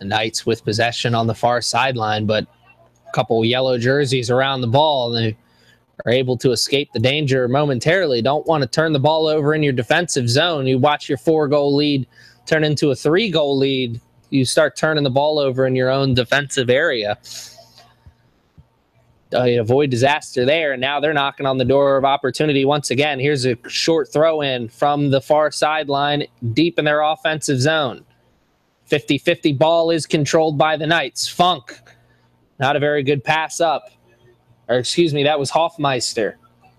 The Knights with possession on the far sideline, but a couple yellow jerseys around the ball, and they are able to escape the danger momentarily. Don't want to turn the ball over in your defensive zone. You watch your 4-goal lead turn into a 3-goal lead. You start turning the ball over in your own defensive area. You avoid disaster there, and now they're knocking on the door of opportunity once again. Here's a short throw-in from the far sideline, deep in their offensive zone. 50-50 ball is controlled by the Knights. Funk, not a very good pass up. Or excuse me, that was Hoffmeister.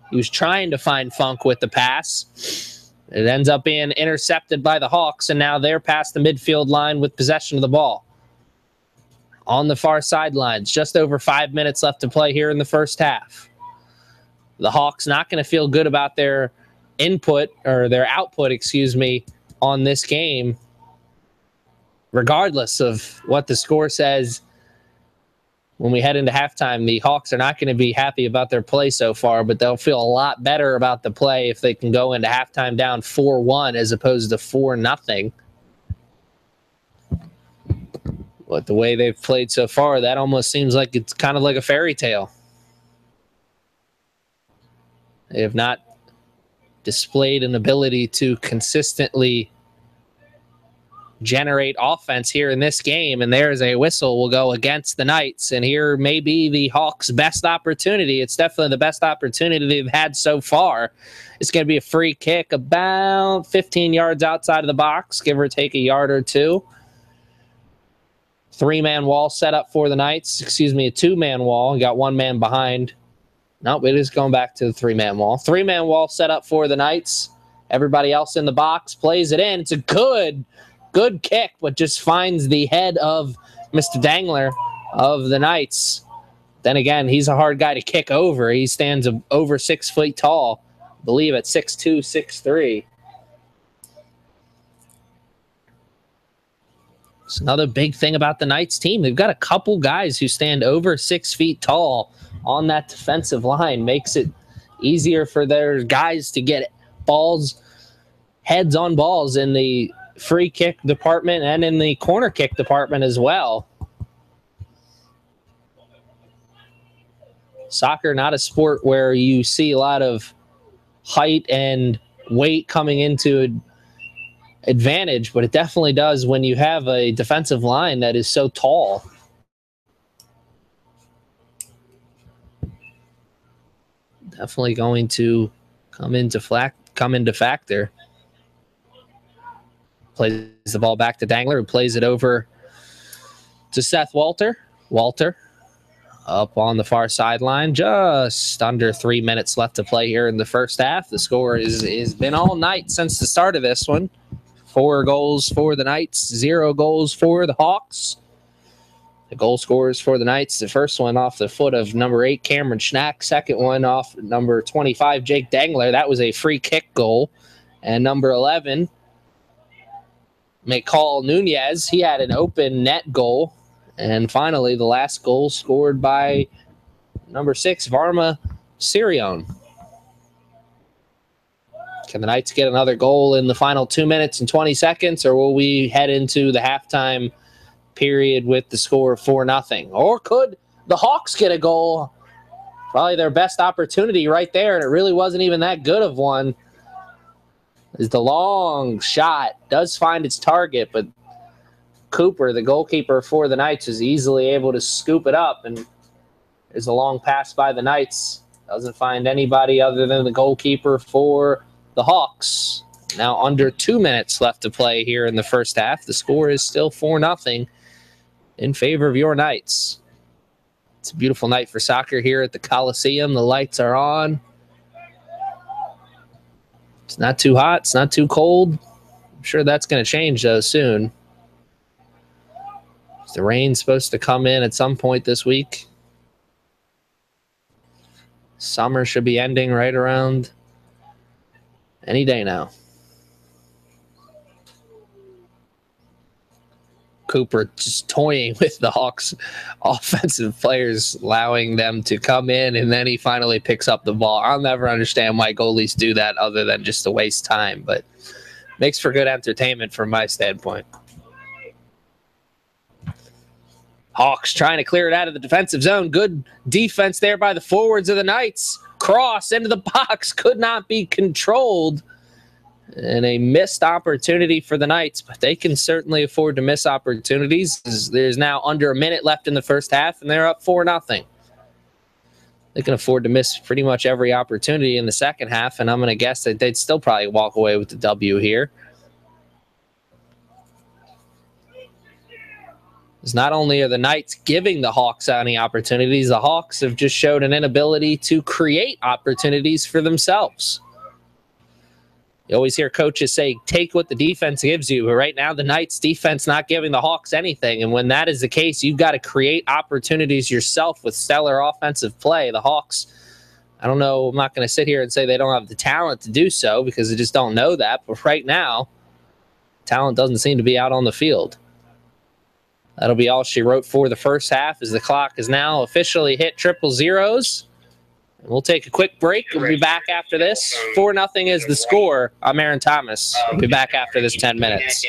He was trying to find Funk with the pass. It ends up being intercepted by the Hawks, and now they're past the midfield line with possession of the ball. On the far sidelines, just over 5 minutes left to play here in the first half. The Hawks not going to feel good about their output, excuse me, on this game, regardless of what the score says. When we head into halftime, the Hawks are not going to be happy about their play so far, but they'll feel a lot better about the play if they can go into halftime down 4-1 as opposed to 4-0. But the way they've played so far, that almost seems like it's kind of like a fairy tale. They have not displayed an ability to consistently generate offense here in this game, and there's a whistle will go against the Knights, and here may be the Hawks' best opportunity. It's definitely the best opportunity they've had so far. It's going to be a free kick about 15 yards outside of the box, give or take a yard or two. Three-man wall set up for the Knights. Excuse me, a two-man wall. You got one man behind. Nope, it is going back to the three-man wall. Three-man wall set up for the Knights. Everybody else in the box plays it in. It's a good kick, but just finds the head of Mr. Dangler of the Knights. Then again, he's a hard guy to kick over. He stands over 6 feet tall, I believe at 6'2", 6'3". It's another big thing about the Knights team. They've got a couple guys who stand over 6 feet tall on that defensive line. Makes it easier for their guys to get balls, heads on balls in the free kick department and in the corner kick department as well. Soccer, not a sport where you see a lot of height and weight coming into an advantage, but it definitely does when you have a defensive line that is so tall. Definitely going to come into factor. Plays the ball back to Dangler, who plays it over to Seth Walter. Walter up on the far sideline. Just under 3 minutes left to play here in the first half. The score is been all night since the start of this one. 4 goals for the Knights, 0 goals for the Hawks. The goal scorers for the Knights, the first one off the foot of number 8, Cameron Schnack. Second one off number 25, Jake Dangler. That was a free kick goal. And number 11, McCall Nunez, he had an open net goal. And finally, the last goal scored by number 6, Varma Sirion. Can the Knights get another goal in the final 2 minutes and 20 seconds, or will we head into the halftime period with the score of 4-0? Or could the Hawks get a goal? Probably their best opportunity right there, and it really wasn't even that good of one. Is the long shot. Does find its target, but Cooper, the goalkeeper for the Knights, is easily able to scoop it up, and there's a long pass by the Knights. Doesn't find anybody other than the goalkeeper for the Hawks. Now under 2 minutes left to play here in the first half. The score is still 4-0 in favor of your Knights. It's a beautiful night for soccer here at the Coliseum. The lights are on. It's not too hot. It's not too cold. I'm sure that's going to change, though, soon. The rain's supposed to come in at some point this week. Summer should be ending right around any day now. Cooper just toying with the Hawks offensive players, allowing them to come in, and then he finally picks up the ball. I'll never understand why goalies do that other than just to waste time, but makes for good entertainment from my standpoint. Hawks trying to clear it out of the defensive zone. Good defense there by the forwards of the Knights. Cross into the box could not be controlled. And a missed opportunity for the Knights, but they can certainly afford to miss opportunities. There's now under a minute left in the first half, and they're up 4-0. They can afford to miss pretty much every opportunity in the second half, and I'm going to guess that they'd still probably walk away with the W here. Because not only are the Knights giving the Hawks any opportunities, the Hawks have just showed an inability to create opportunities for themselves. You always hear coaches say, take what the defense gives you. But right now, the Knights' defense not giving the Hawks anything. And when that is the case, you've got to create opportunities yourself with stellar offensive play. The Hawks, I don't know, I'm not going to sit here and say they don't have the talent to do so because I just don't know that. But right now, talent doesn't seem to be out on the field. That'll be all she wrote for the first half as the clock is now officially hit triple zeros. We'll take a quick break. We'll be back after this. 4-0 is the score. I'm Aaron Thomas. We'll be back after this 10 minutes.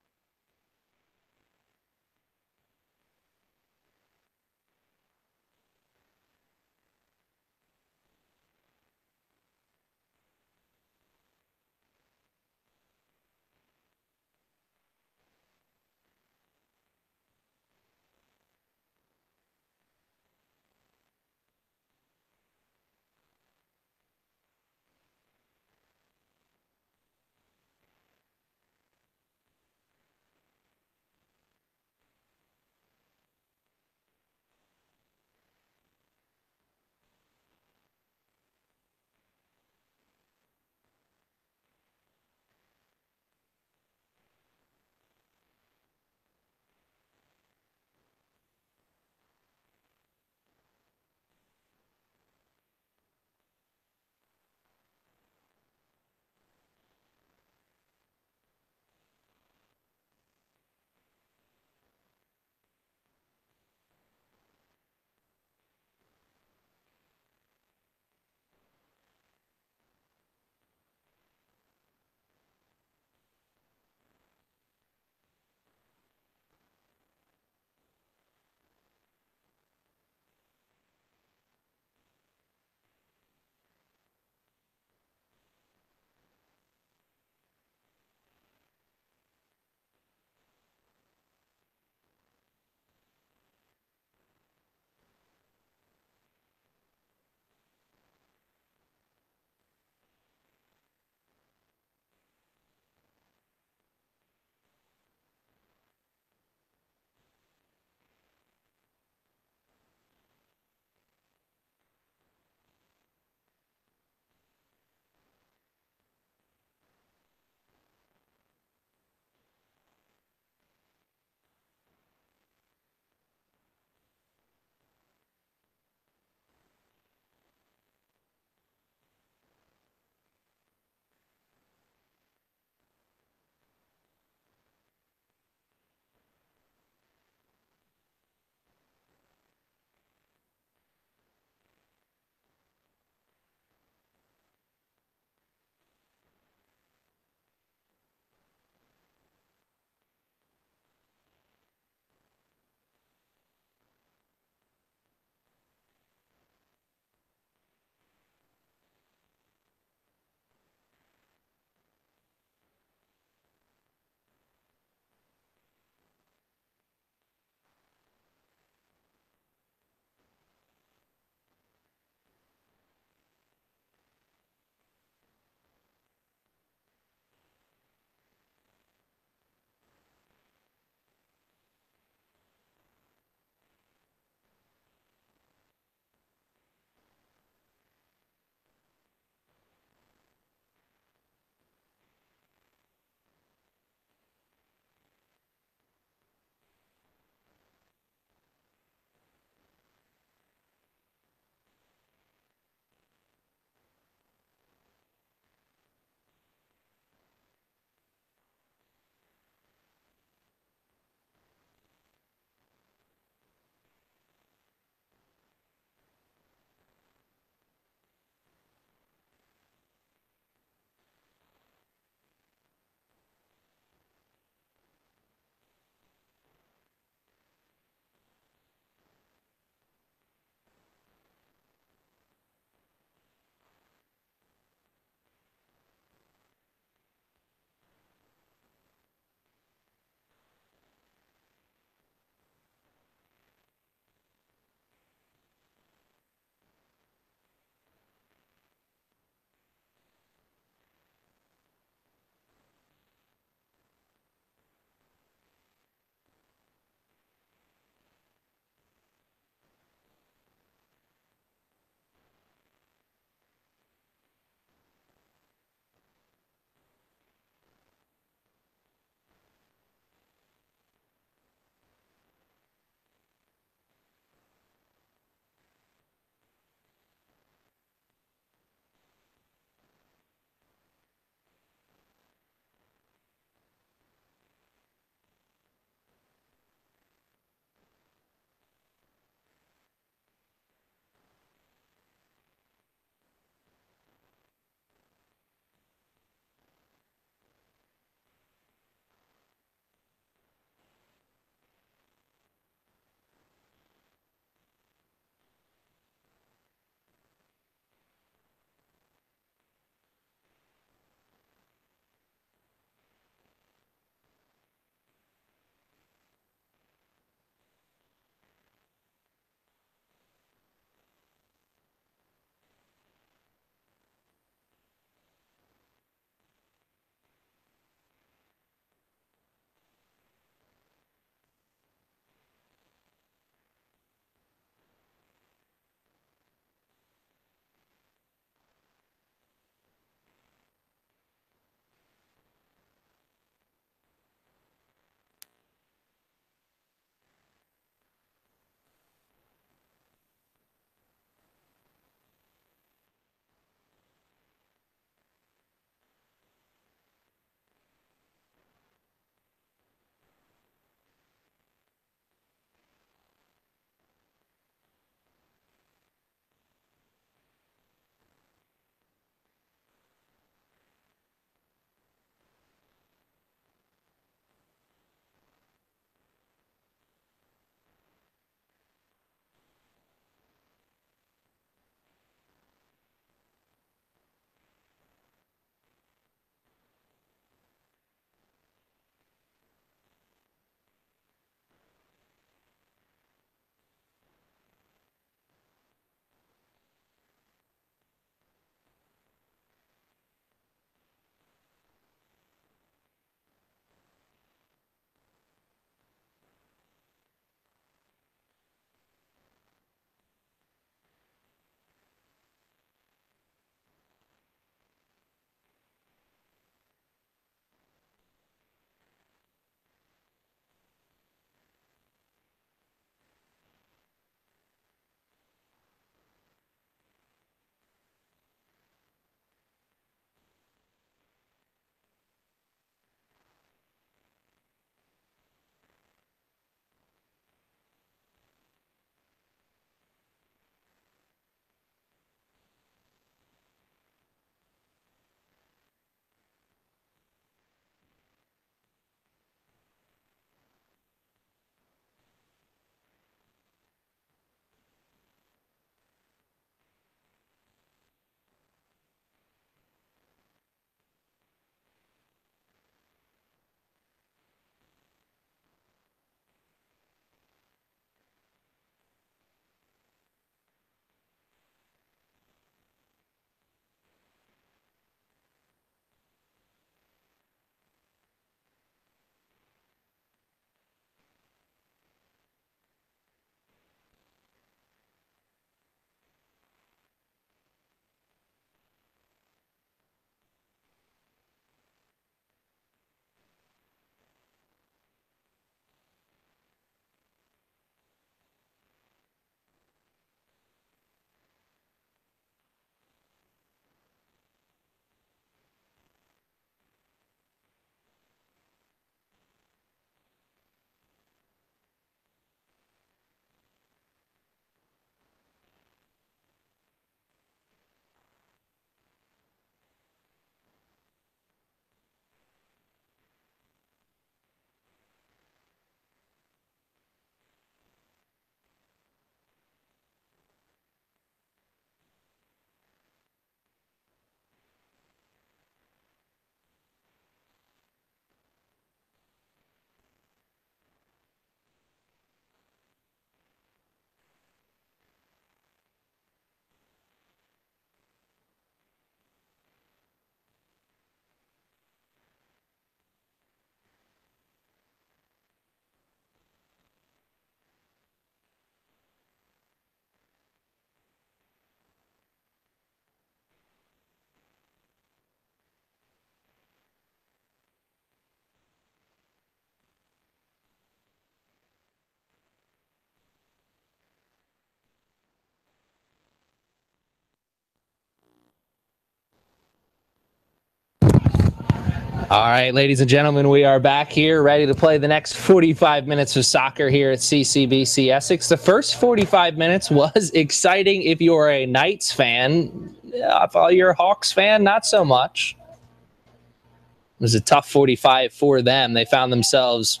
All right, ladies and gentlemen, we are back here ready to play the next 45 minutes of soccer here at CCBC Essex. The first 45 minutes was exciting if you're a Knights fan. If you're a Hawks fan, not so much. It was a tough 45 for them. They found themselves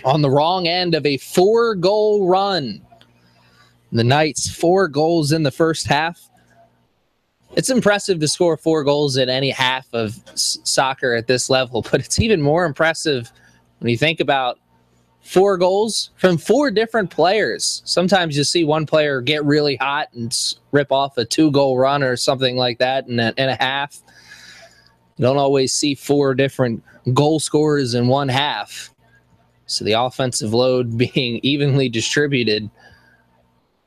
on the wrong end of a 4-goal run. The Knights, 4 goals in the first half. It's impressive to score 4 goals in any half of soccer at this level, but it's even more impressive when you think about 4 goals from 4 different players. Sometimes you see one player get really hot and rip off a 2-goal run or something like that in a half. You don't always see 4 different goal scorers in one half. So the offensive load being evenly distributed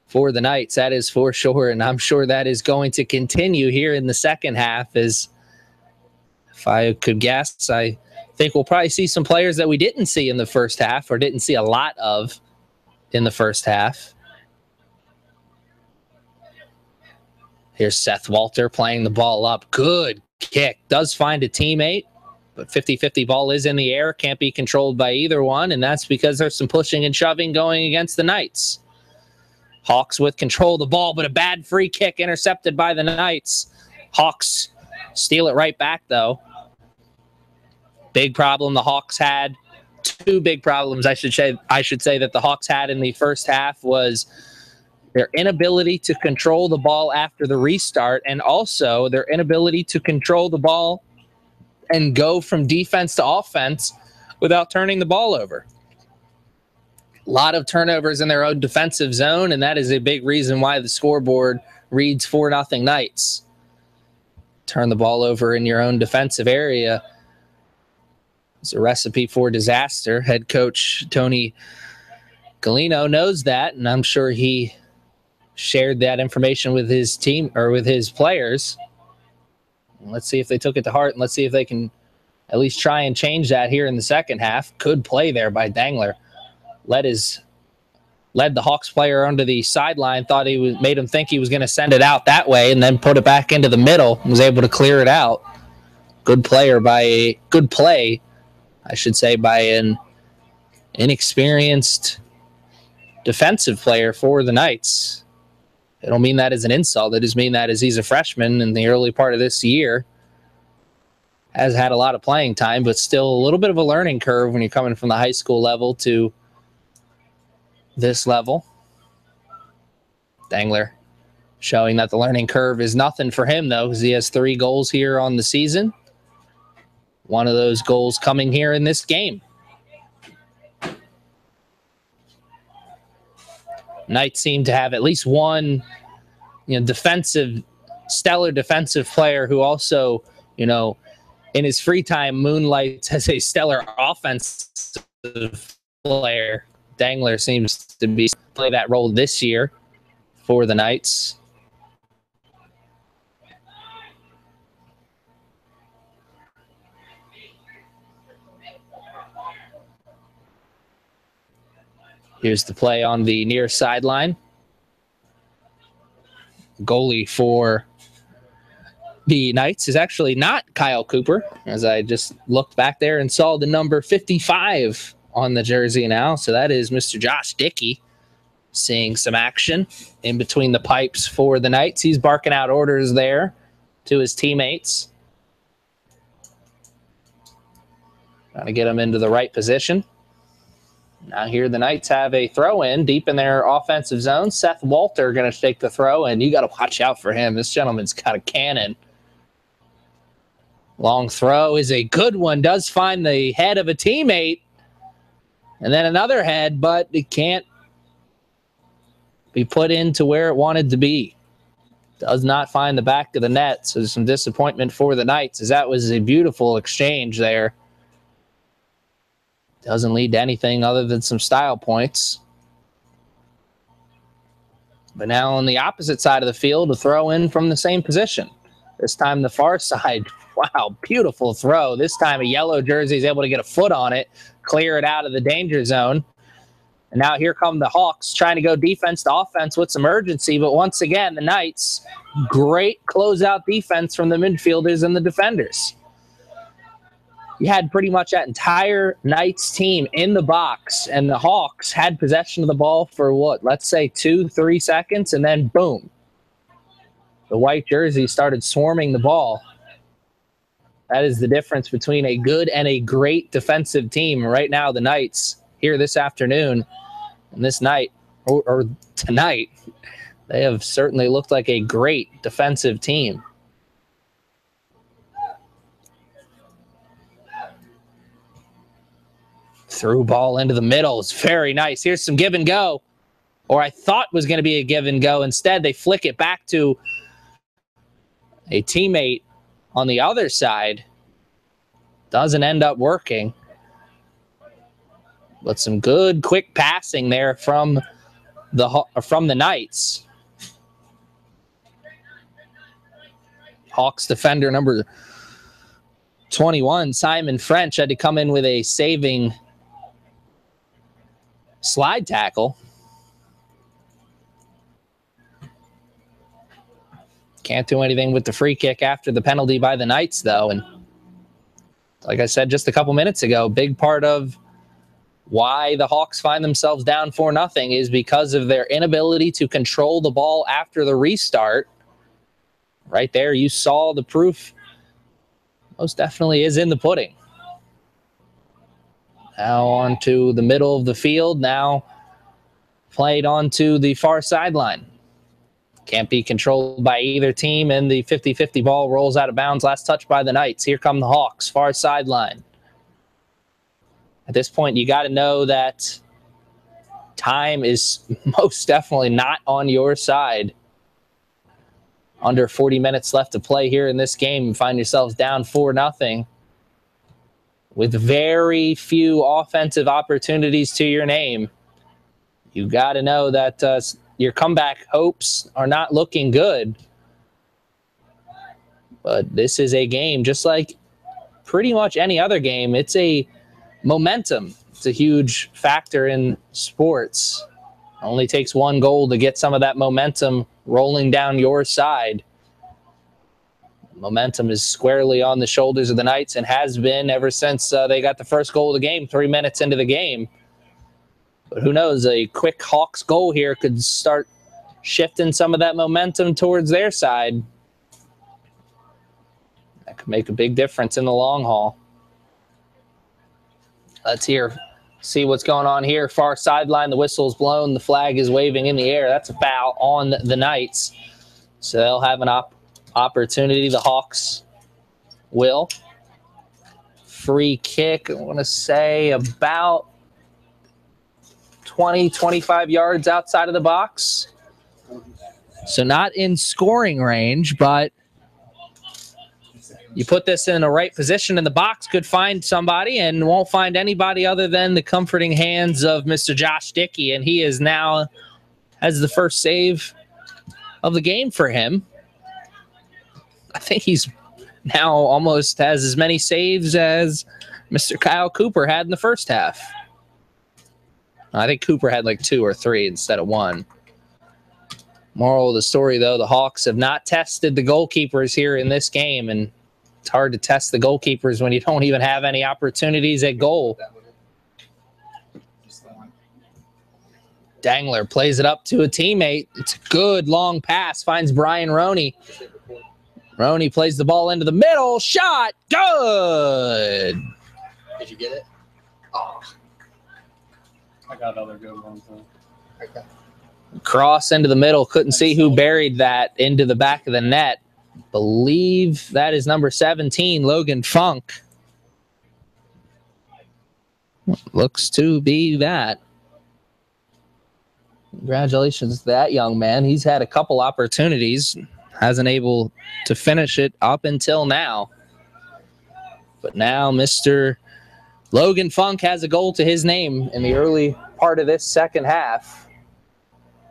for the Knights, that is for sure, and I'm sure that is going to continue here in the second half. As if I could guess, I think we'll probably see some players that we didn't see in the first half or didn't see a lot of in the first half. Here's Seth Walter playing the ball up. Good kick. Does find a teammate, but 50-50 ball is in the air. Can't be controlled by either one, and that's because there's some pushing and shoving going against the Knights. Hawks with control of the ball, but a bad free kick intercepted by the Knights. Hawks steal it right back, though. Big problem the Hawks had. 2 big problems, I should say that the Hawks had in the first half was their inability to control the ball after the restart, and also their inability to control the ball and go from defense to offense without turning the ball over. A lot of turnovers in their own defensive zone, and that is a big reason why the scoreboard reads 4-0 Knights. Turn the ball over in your own defensive area. It's a recipe for disaster. Head coach Tony Galino knows that, and I'm sure he shared that information with his team or with his players. Let's see if they took it to heart, and let's see if they can at least try and change that here in the second half. Good play there by Dangler. Led the Hawks player onto the sideline, made him think he was going to send it out that way, and then put it back into the middle and was able to clear it out. Good play, I should say, by an inexperienced defensive player for the Knights. I don't mean that as an insult. I just mean that as he's a freshman in the early part of this year. Has had a lot of playing time, but still a little bit of a learning curve when you're coming from the high school level to this level. Dangler showing that the learning curve is nothing for him, though, because he has 3 goals here on the season. One of those goals coming here in this game. Knights seem to have at least one, stellar defensive player who also, in his free time moonlights as a stellar offensive player. Dangler seems to play that role this year for the Knights. Here's the play on the near sideline. Goalie for the Knights is actually not Kyle Cooper, as I just looked back there and saw the number 55 on the jersey now. So that is Mr. Josh Dickey seeing some action in between the pipes for the Knights. He's barking out orders there to his teammates. Trying to get him into the right position. Now here the Knights have a throw-in deep in their offensive zone. Seth Walter going to take the throw, and you got to watch out for him. This gentleman's got a cannon. Long throw is a good one. Does find the head of a teammate. And then another head, but it can't be put into where it wanted to be. Does not find the back of the net. So some disappointment for the Knights, as that was a beautiful exchange there. Doesn't lead to anything other than some style points. But now on the opposite side of the field, a throw in from the same position. This time the far side. Wow, beautiful throw. This time a yellow jersey is able to get a foot on it, clear it out of the danger zone. And now here come the Hawks trying to go defense to offense with some urgency. But once again, the Knights, great closeout defense from the midfielders and the defenders. You had pretty much that entire Knights team in the box, and the Hawks had possession of the ball for what, let's say 2-3 seconds, and then boom, the white jersey started swarming the ball. That is the difference between a good and a great defensive team. Right now, the Knights here this afternoon and this night, or tonight, they have certainly looked like a great defensive team. Through ball into the middle. It's very nice. Here's some give and go. Or I thought was going to be a give and go. Instead, they flick it back to a teammate on the other side. Doesn't end up working. But some good, quick passing there from the Knights. Hawks defender number 21, Simon French, had to come in with a saving slide tackle. Can't do anything with the free kick after the penalty by the Knights, though. And like I said just a couple minutes ago, big part of why the Hawks find themselves down 4-0 is because of their inability to control the ball after the restart. Right there, you saw the proof. Most definitely is in the pudding. Now onto the middle of the field. Now played onto the far sideline. Can't be controlled by either team, and the 50-50 ball rolls out of bounds. Last touch by the Knights. Here come the Hawks, far sideline. At this point, you got to know that time is most definitely not on your side. Under 40 minutes left to play here in this game. You find yourselves down 4-0 with very few offensive opportunities to your name. You got to know that your comeback hopes are not looking good. But this is a game, just like pretty much any other game, it's a momentum. It's a huge factor in sports. It only takes one goal to get some of that momentum rolling down your side. Momentum is squarely on the shoulders of the Knights and has been ever since they got the first goal of the game, 3 minutes into the game. But who knows, a quick Hawks goal here could start shifting some of that momentum towards their side. That could make a big difference in the long haul. Let's see what's going on here. Far sideline, the whistle's blown, the flag is waving in the air. That's a foul on the Knights. So they'll have an opportunity. The Hawks will. Free kick, I want to say about 20, 25 yards outside of the box. So not in scoring range, but you put this in the right position in the box, could find somebody, and won't find anybody other than the comforting hands of Mr. Josh Dickey, and he is now has the first save of the game for him. I think he's now almost has as many saves as Mr. Kyle Cooper had in the first half. I think Cooper had like 2 or 3 instead of 1. Moral of the story, though, the Hawks have not tested the goalkeepers here in this game, and it's hard to test the goalkeepers when you don't even have any opportunities at goal. Dangler plays it up to a teammate. It's a good long pass, finds Brian Roney. Roney plays the ball into the middle. Shot. Good. Did you get it? Oh. I got other good ones. Okay. Cross into the middle. Couldn't see who buried that into the back of the net. Believe that is number 17, Logan Funk. Looks to be that. Congratulations to that young man. He's had a couple opportunities. Hasn't able to finish it up until now. But now Mr. Logan Funk has a goal to his name in the early part of this second half.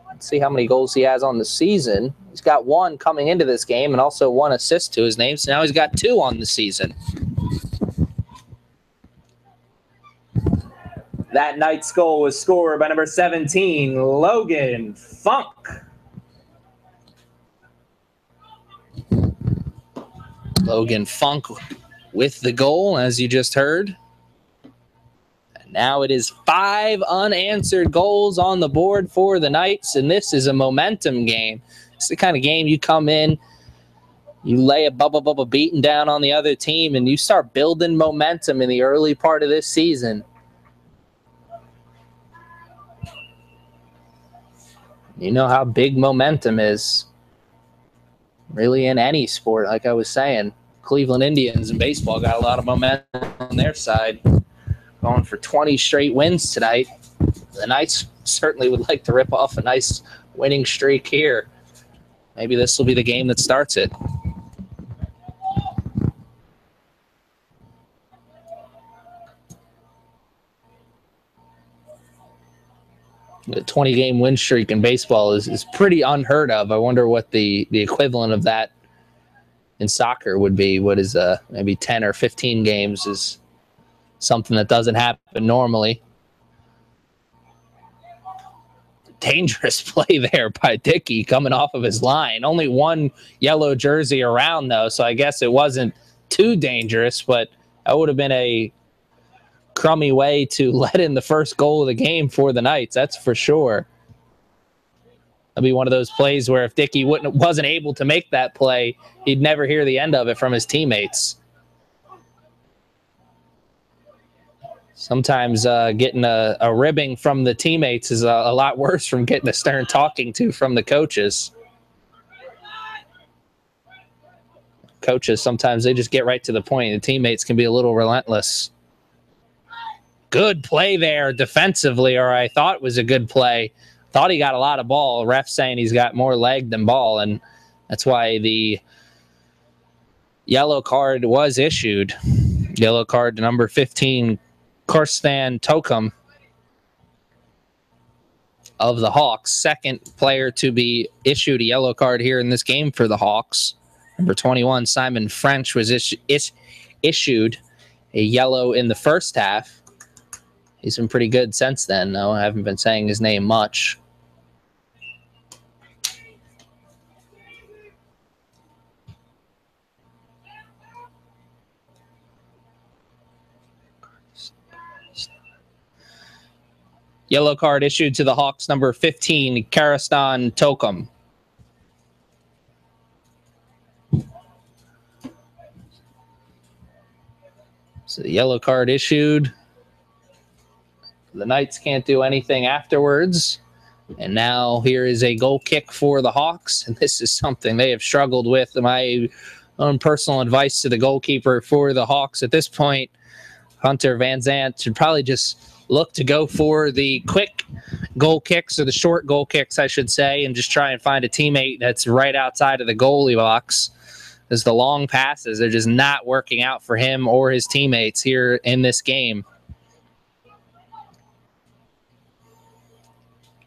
Let's see how many goals he has on the season. He's got 1 coming into this game and also 1 assist to his name. So now he's got 2 on the season. That Knights goal was scored by number 17, Logan Funk. Logan Funk with the goal, as you just heard. And now it is 5 unanswered goals on the board for the Knights, and this is a momentum game. It's the kind of game you come in, you lay a bubba beating down on the other team, and you start building momentum in the early part of this season. You know how big momentum is, really, in any sport. Like I was saying, Cleveland Indians in baseball got a lot of momentum on their side, going for 20 straight wins tonight. The Knights certainly would like to rip off a nice winning streak here. Maybe this will be the game that starts it. The 20-game win streak in baseball is pretty unheard of. I wonder what the equivalent of that in soccer would be. What is maybe 10 or 15 games is something that doesn't happen normally. Dangerous play there by Dickey coming off of his line. Only one yellow jersey around, though, so I guess it wasn't too dangerous, but that would have been a crummy way to let in the first goal of the game for the Knights, that's for sure. That'd be one of those plays where if Dickey wasn't able to make that play, he'd never hear the end of it from his teammates. Sometimes getting a ribbing from the teammates is a lot worse from getting a stern talking to from the coaches. Coaches, sometimes they just get right to the point. The teammates can be a little relentless. Good play there defensively, or I thought it was a good play. Thought he got a lot of ball. Ref saying he's got more leg than ball, and that's why the yellow card was issued. Yellow card to number 15, Korstan Tokum of the Hawks. Second player to be issued a yellow card here in this game for the Hawks. Number 21, Simon French, was issued a yellow in the first half. He's been pretty good since then, though. I haven't been saying his name much. Yellow card issued to the Hawks, number 15, Korstan Tokum. So the yellow card issued. The Knights can't do anything afterwards. And now here is a goal kick for the Hawks. And this is something they have struggled with. My own personal advice to the goalkeeper for the Hawks at this point, Hunter Van Zandt, should probably just look to go for the quick goal kicks, or the short goal kicks, I should say, and just try and find a teammate that's right outside of the goalie box. As the long passes are just not working out for him or his teammates here in this game.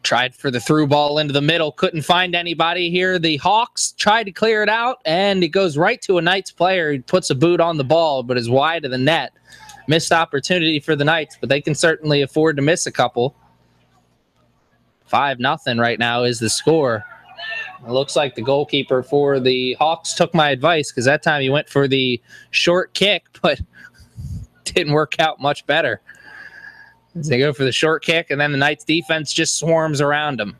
Tried for the through ball into the middle. Couldn't find anybody here. The Hawks tried to clear it out, and it goes right to a Knights player. He puts a boot on the ball, but is wide of the net. Missed opportunity for the Knights, but they can certainly afford to miss a couple. 5-0 right now is the score. It looks like the goalkeeper for the Hawks took my advice, because that time he went for the short kick, but didn't work out much better. They go for the short kick, and then the Knights defense just swarms around them.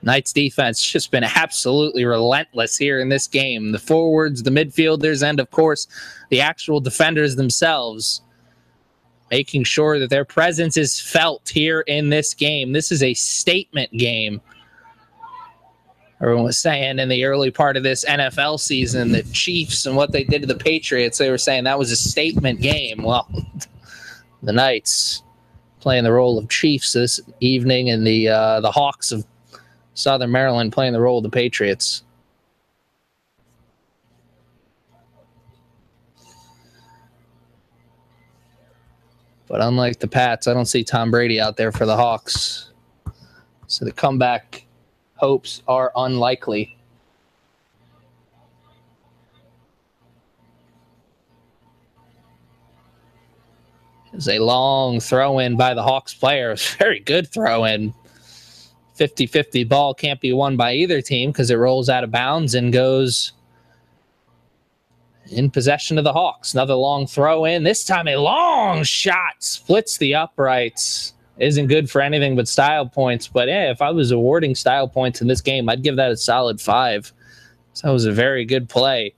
Knights defense just been absolutely relentless here in this game. The forwards, the midfielders, and of course the actual defenders themselves, making sure that their presence is felt here in this game. This is a statement game. Everyone was saying in the early part of this NFL season, the Chiefs and what they did to the Patriots, they were saying that was a statement game. Well, the Knights playing the role of Chiefs this evening, and the Hawks of Southern Maryland playing the role of the Patriots. But unlike the Pats, I don't see Tom Brady out there for the Hawks. So the comeback hopes are unlikely. It's a long throw-in by the Hawks player. It's a very good throw-in. 50-50 ball can't be won by either team because it rolls out of bounds and goes in possession of the Hawks. Another long throw in. This time a long shot splits the uprights. Isn't good for anything but style points. But yeah, if I was awarding style points in this game, I'd give that a solid 5. So that was a very good play.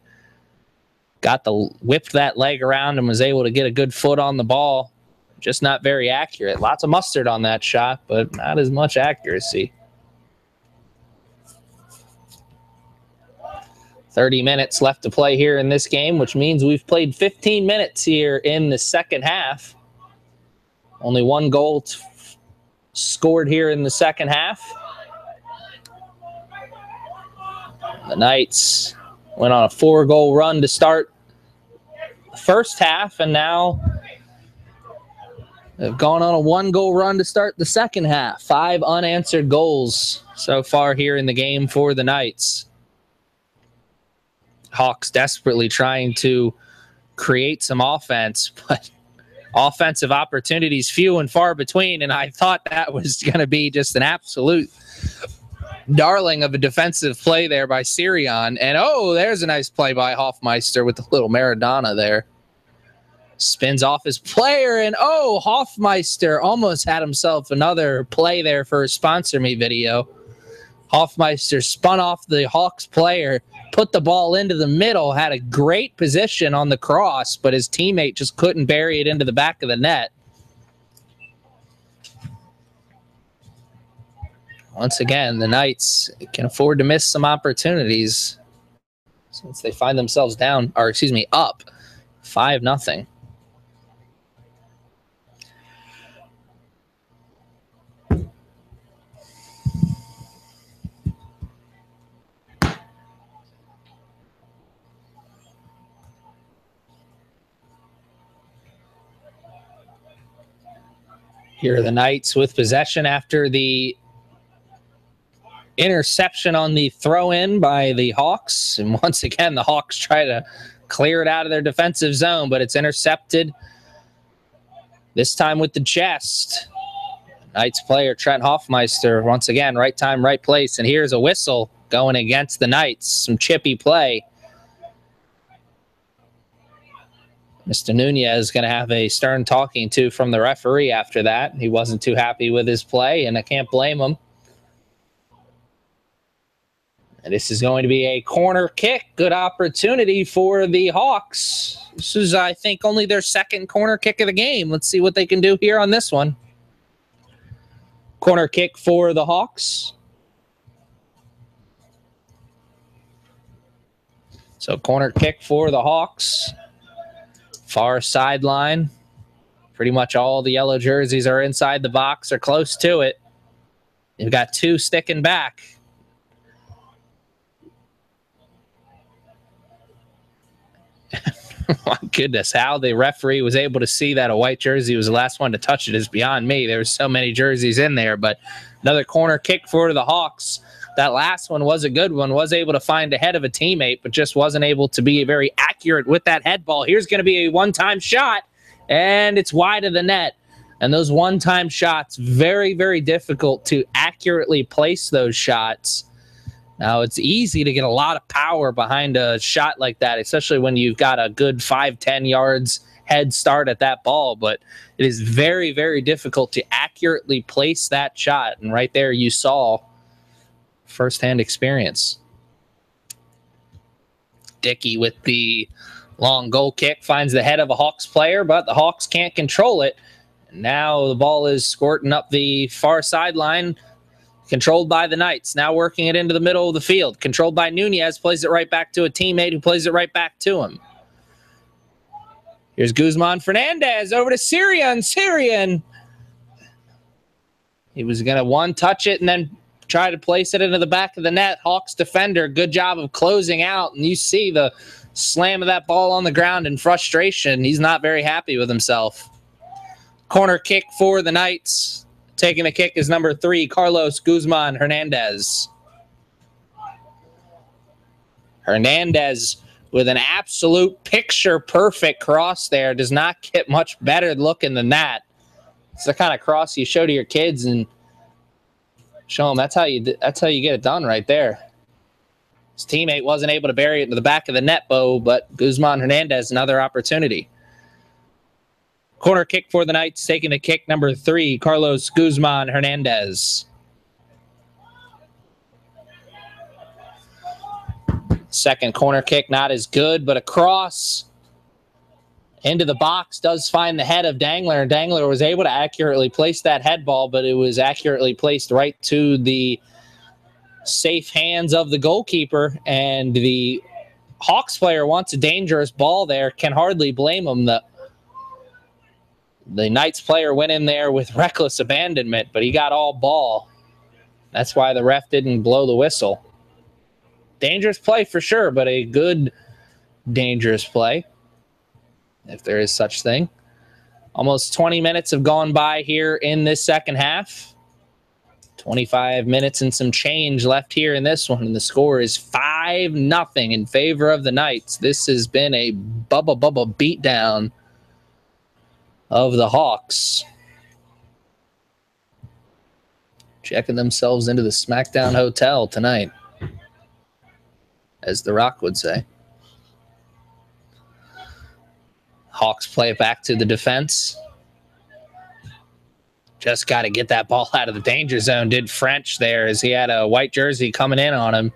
Whipped that leg around and was able to get a good foot on the ball. Just not very accurate. Lots of mustard on that shot, but not as much accuracy. 30 minutes left to play here in this game, which means we've played 15 minutes here in the second half. Only one goal scored here in the second half. The Knights went on a 4-goal run to start the first half, and now they've gone on a 1-goal run to start the second half. 5 unanswered goals so far here in the game for the Knights. Hawks desperately trying to create some offense, but offensive opportunities few and far between, and I thought that was going to be just an absolute darling of a defensive play there by Sirion. And oh, there's a nice play by Hoffmeister with the little Maradona there. Spins off his player, and oh, Hoffmeister almost had himself another play there for a Sponsor Me video. Hoffmeister spun off the Hawks player, put the ball into the middle, had a great position on the cross, but his teammate just couldn't bury it into the back of the net. Once again, the Knights can afford to miss some opportunities since they find themselves down, or excuse me, up 5-0. Here are the Knights with possession after the interception on the throw-in by the Hawks. And once again, the Hawks try to clear it out of their defensive zone, but it's intercepted, this time with the chest. Knights player Trent Hoffmeister, once again, right time, right place. And here's a whistle going against the Knights. Some chippy play. Mr. Nunez is going to have a stern talking to from the referee after that. He wasn't too happy with his play, and I can't blame him. And this is going to be a corner kick. Good opportunity for the Hawks. This is, I think, only their second corner kick of the game. Let's see what they can do here on this one. Corner kick for the Hawks. So corner kick for the Hawks. Far sideline. Pretty much all the yellow jerseys are inside the box or close to it. You've got 2 sticking back. My goodness, how the referee was able to see that a white jersey was the last one to touch it is beyond me. There were so many jerseys in there, but another corner kick for the Hawks. That last one was a good one, was able to find ahead of a teammate, but just wasn't able to be very accurate with that head ball. Here's going to be a one-time shot, and it's wide of the net. And those one-time shots, very, very difficult to accurately place those shots. Now, it's easy to get a lot of power behind a shot like that, especially when you've got a good 5-10 yards head start at that ball, but it is very, very difficult to accurately place that shot. And right there you saw firsthand experience. Dickey with the long goal kick finds the head of a Hawks player, but the Hawks can't control it. And now the ball is squirting up the far sideline, controlled by the Knights. Now working it into the middle of the field. Controlled by Nunez, plays it right back to a teammate who plays it right back to him. Here's Guzman Fernandez over to Sirion. Sirion. He was going to one-touch it and then try to place it into the back of the net. Hawks defender, good job of closing out. And you see the slam of that ball on the ground in frustration. He's not very happy with himself. Corner kick for the Knights. Taking the kick is number 3, Carlos Guzman Hernandez. Hernandez with an absolute picture-perfect cross there. Does not get much better looking than that. It's the kind of cross you show to your kids and show them that's how you get it done right there. His teammate wasn't able to bury it into the back of the net, but Guzman Hernandez, another opportunity. Corner kick for the Knights, taking the kick number 3, Carlos Guzman Hernandez. Second corner kick, not as good, but a cross into the box does find the head of Dangler. And Dangler was able to accurately place that head ball, but it was accurately placed right to the safe hands of the goalkeeper. And the Hawks player wants a dangerous ball there. Can hardly blame him. The Knights player went in there with reckless abandonment, but he got all ball. That's why the ref didn't blow the whistle. Dangerous play for sure, but a good dangerous play, if there is such thing. Almost 20 minutes have gone by here in this second half. 25 minutes and some change left here in this one, and the score is 5-0 in favor of the Knights. This has been a bubba beatdown of the Hawks. Checking themselves into the SmackDown Hotel tonight, as The Rock would say. Hawks play it back to the defense. Just got to get that ball out of the danger zone, did French there, as he had a white jersey coming in on him.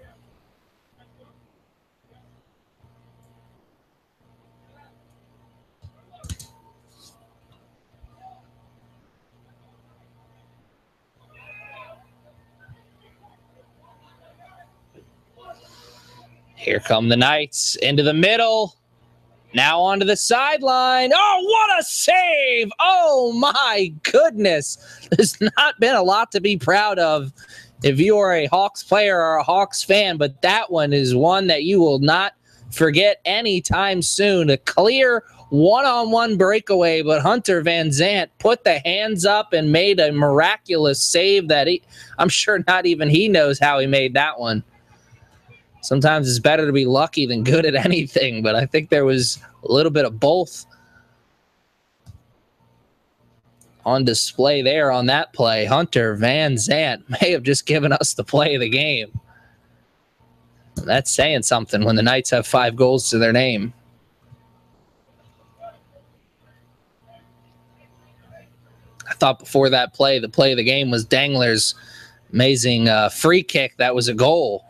Here come the Knights into the middle. Now onto the sideline. Oh, what a save! Oh, my goodness. There's not been a lot to be proud of if you are a Hawks player or a Hawks fan, but that one is one that you will not forget anytime soon. A clear one-on-one breakaway, but Hunter Van Zandt put the hands up and made a miraculous save that I'm sure not even he knows how he made that one. Sometimes it's better to be lucky than good at anything, but I think there was a little bit of both on display there on that play. Hunter Van Zandt may have just given us the play of the game. That's saying something when the Knights have 5 goals to their name. I thought before that play, the play of the game was Dangler's amazing free kick. That was a goal.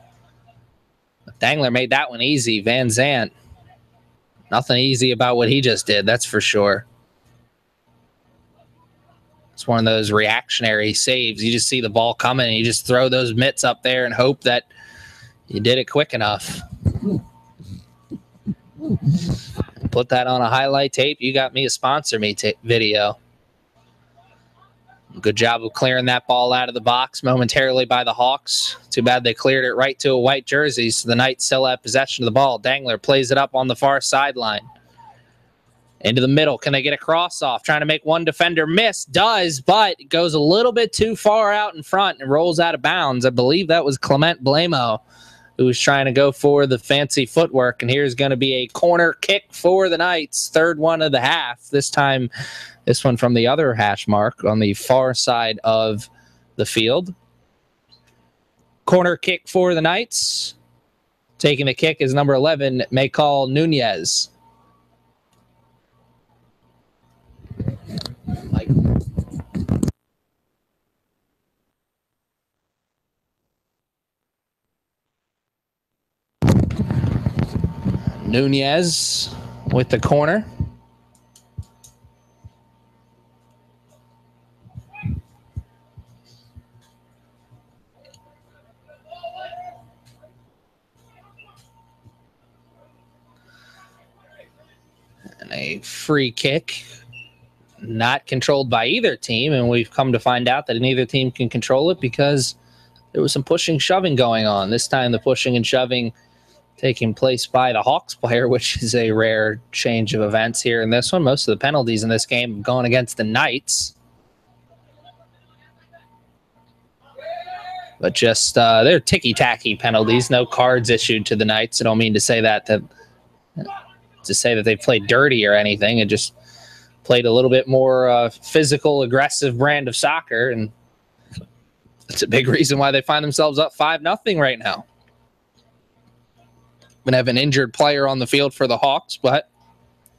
Dangler made that one easy. Van Zandt, nothing easy about what he just did, that's for sure. It's one of those reactionary saves. You just see the ball coming and you just throw those mitts up there and hope that you did it quick enough. Put that on a highlight tape. You got me a sponsor me video. Good job of clearing that ball out of the box momentarily by the Hawks. Too bad they cleared it right to a white jersey, so the Knights still have possession of the ball. Dangler plays it up on the far sideline. Into the middle. Can they get a cross off? Trying to make one defender miss. Does, but it goes a little bit too far out in front and rolls out of bounds. I believe that was Clement Blamo who was trying to go for the fancy footwork. And here's going to be a corner kick for the Knights. Third one of the half. This time, this one from the other hash mark on the far side of the field. Corner kick for the Knights. Taking the kick is number 11, Michael Nunez. Nunez with the corner. And a free kick, not controlled by either team, and we've come to find out that neither team can control it because there was some pushing, shoving going on. This time the pushing and shoving taking place by the Hawks player, which is a rare change of events here in this one. Most of the penalties in this game have gone against the Knights. But just they're ticky-tacky penalties, no cards issued to the Knights. I don't mean to say that to say that they played dirty or anything. It just played a little bit more physical, aggressive brand of soccer, and it's a big reason why they find themselves up 5-0 right now. and have an injured player on the field for the Hawks, but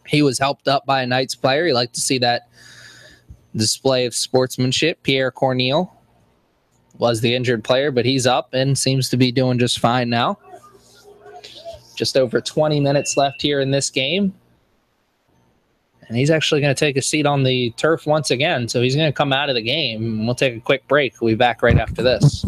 he was helped up by a Knights player. You like to see that display of sportsmanship. Pierre Corneille was the injured player, but he's up and seems to be doing just fine now. Just over 20 minutes left here in this game. And he's actually going to take a seat on the turf once again, so he's going to come out of the game. We'll take a quick break. We'll be back right after this.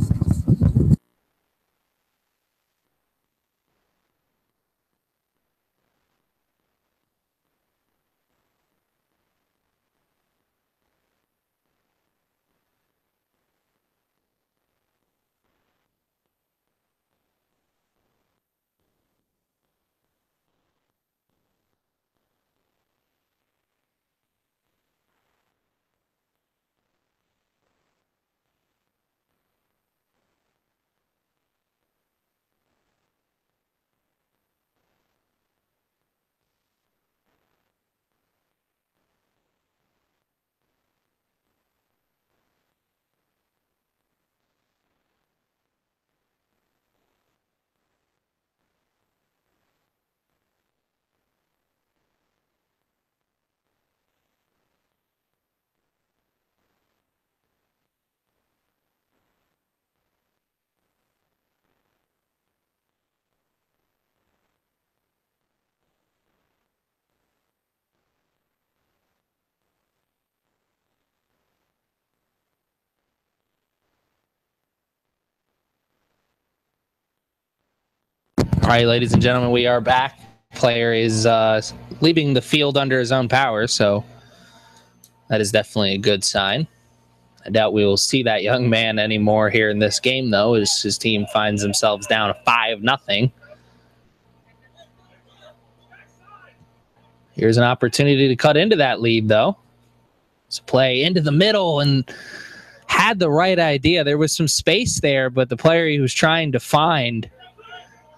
All right, ladies and gentlemen, we are back. Player is leaving the field under his own power, so that is definitely a good sign. I doubt we will see that young man anymore here in this game, though, as his team finds themselves down 5-0. Here's an opportunity to cut into that lead, though. It's a play into the middle and had the right idea. There was some space there, but the player he was trying to find,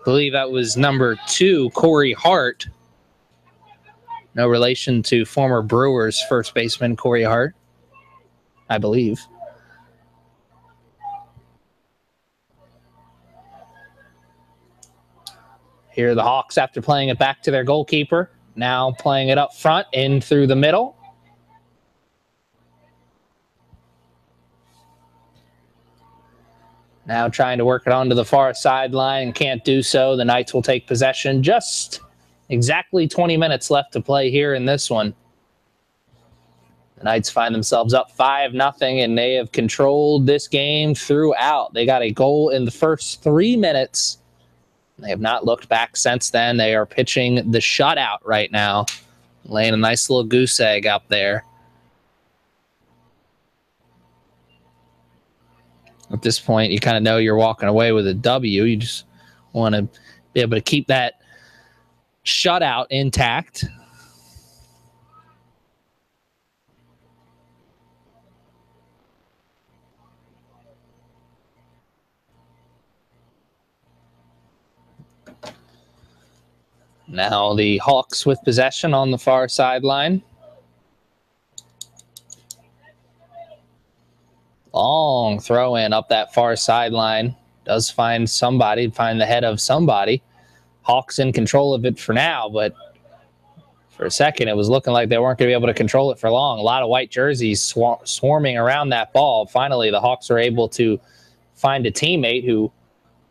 I believe that was number 2, Corey Hart. No relation to former Brewers first baseman Corey Hart, I believe. Here are the Hawks after playing it back to their goalkeeper. Now playing it up front, in through the middle. Now trying to work it onto the far sideline and can't do so. The Knights will take possession. Just exactly 20 minutes left to play here in this one. The Knights find themselves up 5-0, and they have controlled this game throughout. They got a goal in the first 3 minutes. They have not looked back since then. They are pitching the shutout right now, laying a nice little goose egg up there. At this point, you kind of know you're walking away with a W. You just want to be able to keep that shutout intact. Now the Hawks with possession on the far sideline. Long throw in up that far sideline. Does find somebody, find the head of somebody. Hawks in control of it for now, but for a second it was looking like they weren't going to be able to control it for long. A lot of white jerseys swarming around that ball. Finally, the Hawks are able to find a teammate who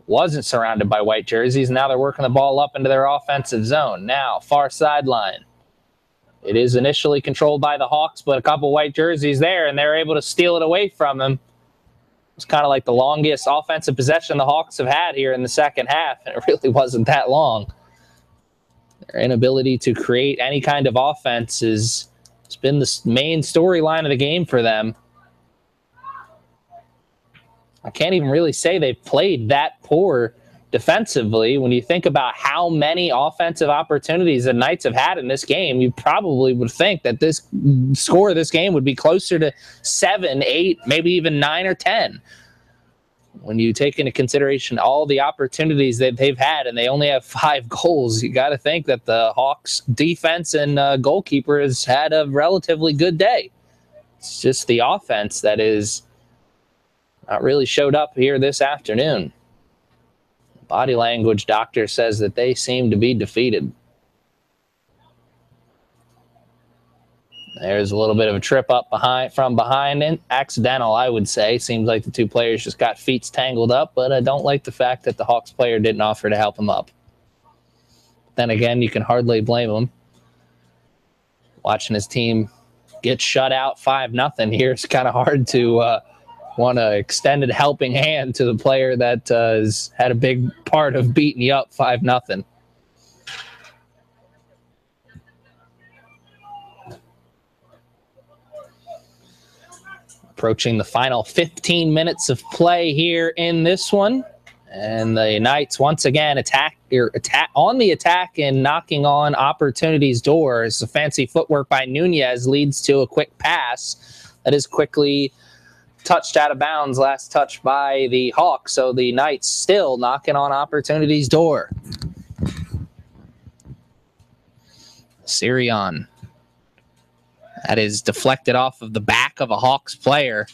wasn't surrounded by white jerseys. Now they're working the ball up into their offensive zone. Now, far sideline. It is initially controlled by the Hawks, but a couple white jerseys there, and they're able to steal it away from them. It's kind of like the longest offensive possession the Hawks have had here in the second half, and it really wasn't that long. Their inability to create any kind of offense it's been the main storyline of the game for them. I can't even really say they've played that poor defensively. When you think about how many offensive opportunities the Knights have had in this game, you probably would think that this score of this game would be closer to 7, 8, maybe even 9 or 10. When you take into consideration all the opportunities that they've had and they only have 5 goals, you got to think that the Hawks defense and goalkeeper has had a relatively good day. It's just the offense that is not really showed up here this afternoon. Body language doctor says that they seem to be defeated. There's a little bit of a trip up from behind, and accidental, I would say. Seems like the two players just got feet tangled up, but I don't like the fact that the Hawks player didn't offer to help him up. Then again, you can hardly blame him. Watching his team get shut out 5-0 here, it's kind of hard to want to extend a helping hand to the player that has had a big part of beating you up 5-0. Approaching the final 15 minutes of play here in this one. And the Knights once again attack on the attack and knocking on opportunities' doors. The fancy footwork by Nunez leads to a quick pass that is quickly touched out of bounds, last touch by the Hawks. So the Knights still knocking on opportunities' door. Sirion. That is deflected off of the back of a Hawks player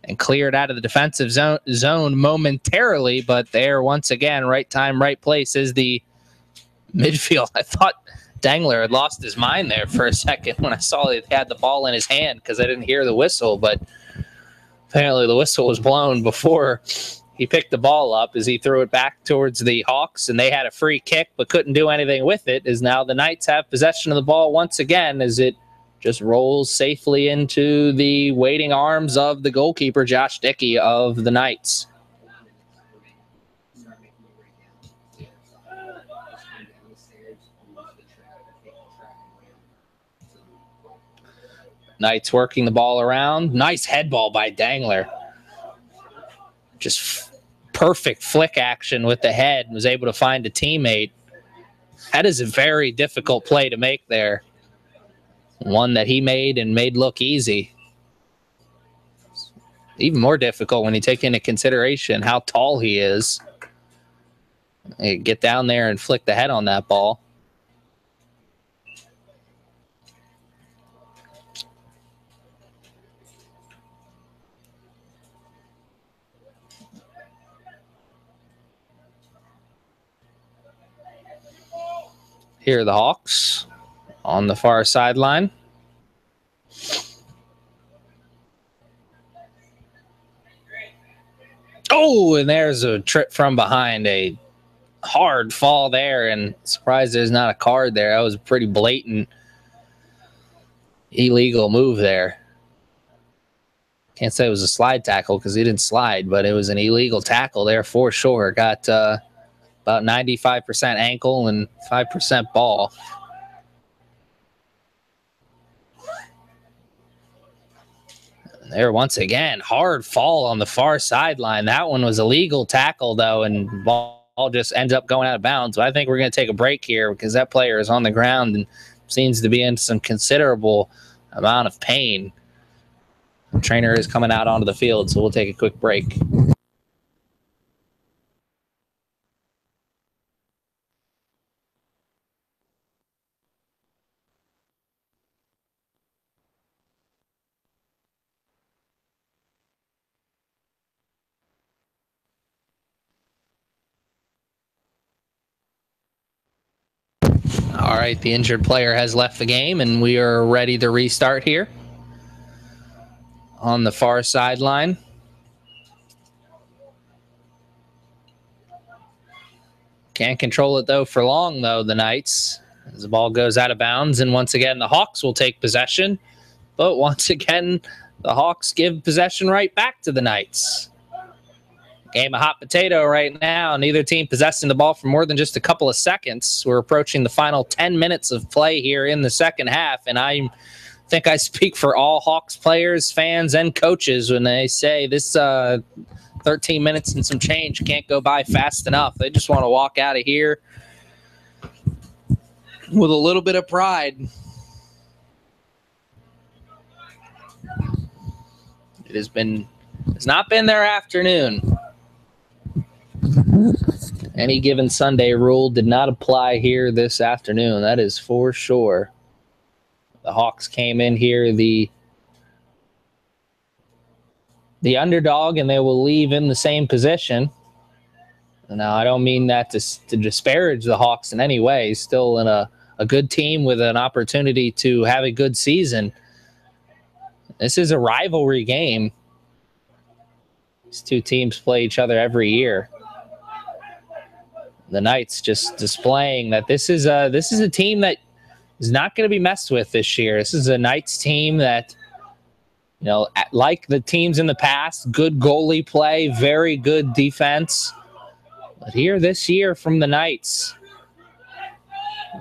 and cleared out of the defensive zone momentarily, but there once again, right time, right place is the midfield. I thought Dangler had lost his mind there for a second when I saw he had the ball in his hand because I didn't hear the whistle, but apparently the whistle was blown before he picked the ball up as he threw it back towards the Hawks, and they had a free kick but couldn't do anything with it, as now the Knights have possession of the ball once again as it just rolls safely into the waiting arms of the goalkeeper, Josh Dickey of the Knights. Knights working the ball around. Nice head ball by Dangler. Just perfect flick action with the head. Was able to find a teammate. That is a very difficult play to make there. One that he made and made look easy. Even more difficult when you take into consideration how tall he is. You get down there and flick the head on that ball. Here are the Hawks on the far sideline. Oh, and there's a trip from behind. A hard fall there, and surprised there's not a card there. That was a pretty blatant illegal move there. Can't say it was a slide tackle because he didn't slide, but it was an illegal tackle there for sure. Got about 95% ankle and 5% ball. And there once again, hard fall on the far sideline. That one was a legal tackle though, and ball just ends up going out of bounds. But I think we're going to take a break here because that player is on the ground and seems to be in some considerable amount of pain. The trainer is coming out onto the field, so we'll take a quick break. All right, the injured player has left the game, and we are ready to restart here on the far sideline. Can't control it, though, for long, though, the Knights, as the ball goes out of bounds. And once again, the Hawks will take possession. But once again, the Hawks give possession right back to the Knights. Game of hot potato right now. Neither team possessing the ball for more than just a couple of seconds. We're approaching the final 10 minutes of play here in the second half, and I think I speak for all Hawks players, fans, and coaches when they say this 13 minutes and some change can't go by fast enough. They just want to walk out of here with a little bit of pride. It's not been their afternoon. Any given Sunday rule did not apply here this afternoon. That is for sure. The Hawks came in here the underdog, and they will leave in the same position Now, I don't mean that to disparage the Hawks in any way. He's still in a good team with an opportunity to have a good season. This is a rivalry game. These two teams play each other every year. The Knights just displaying that this is a team that is not going to be messed with this year. This is a Knights team that, you know, like the teams in the past, good goalie play, very good defense. But here this year from the Knights,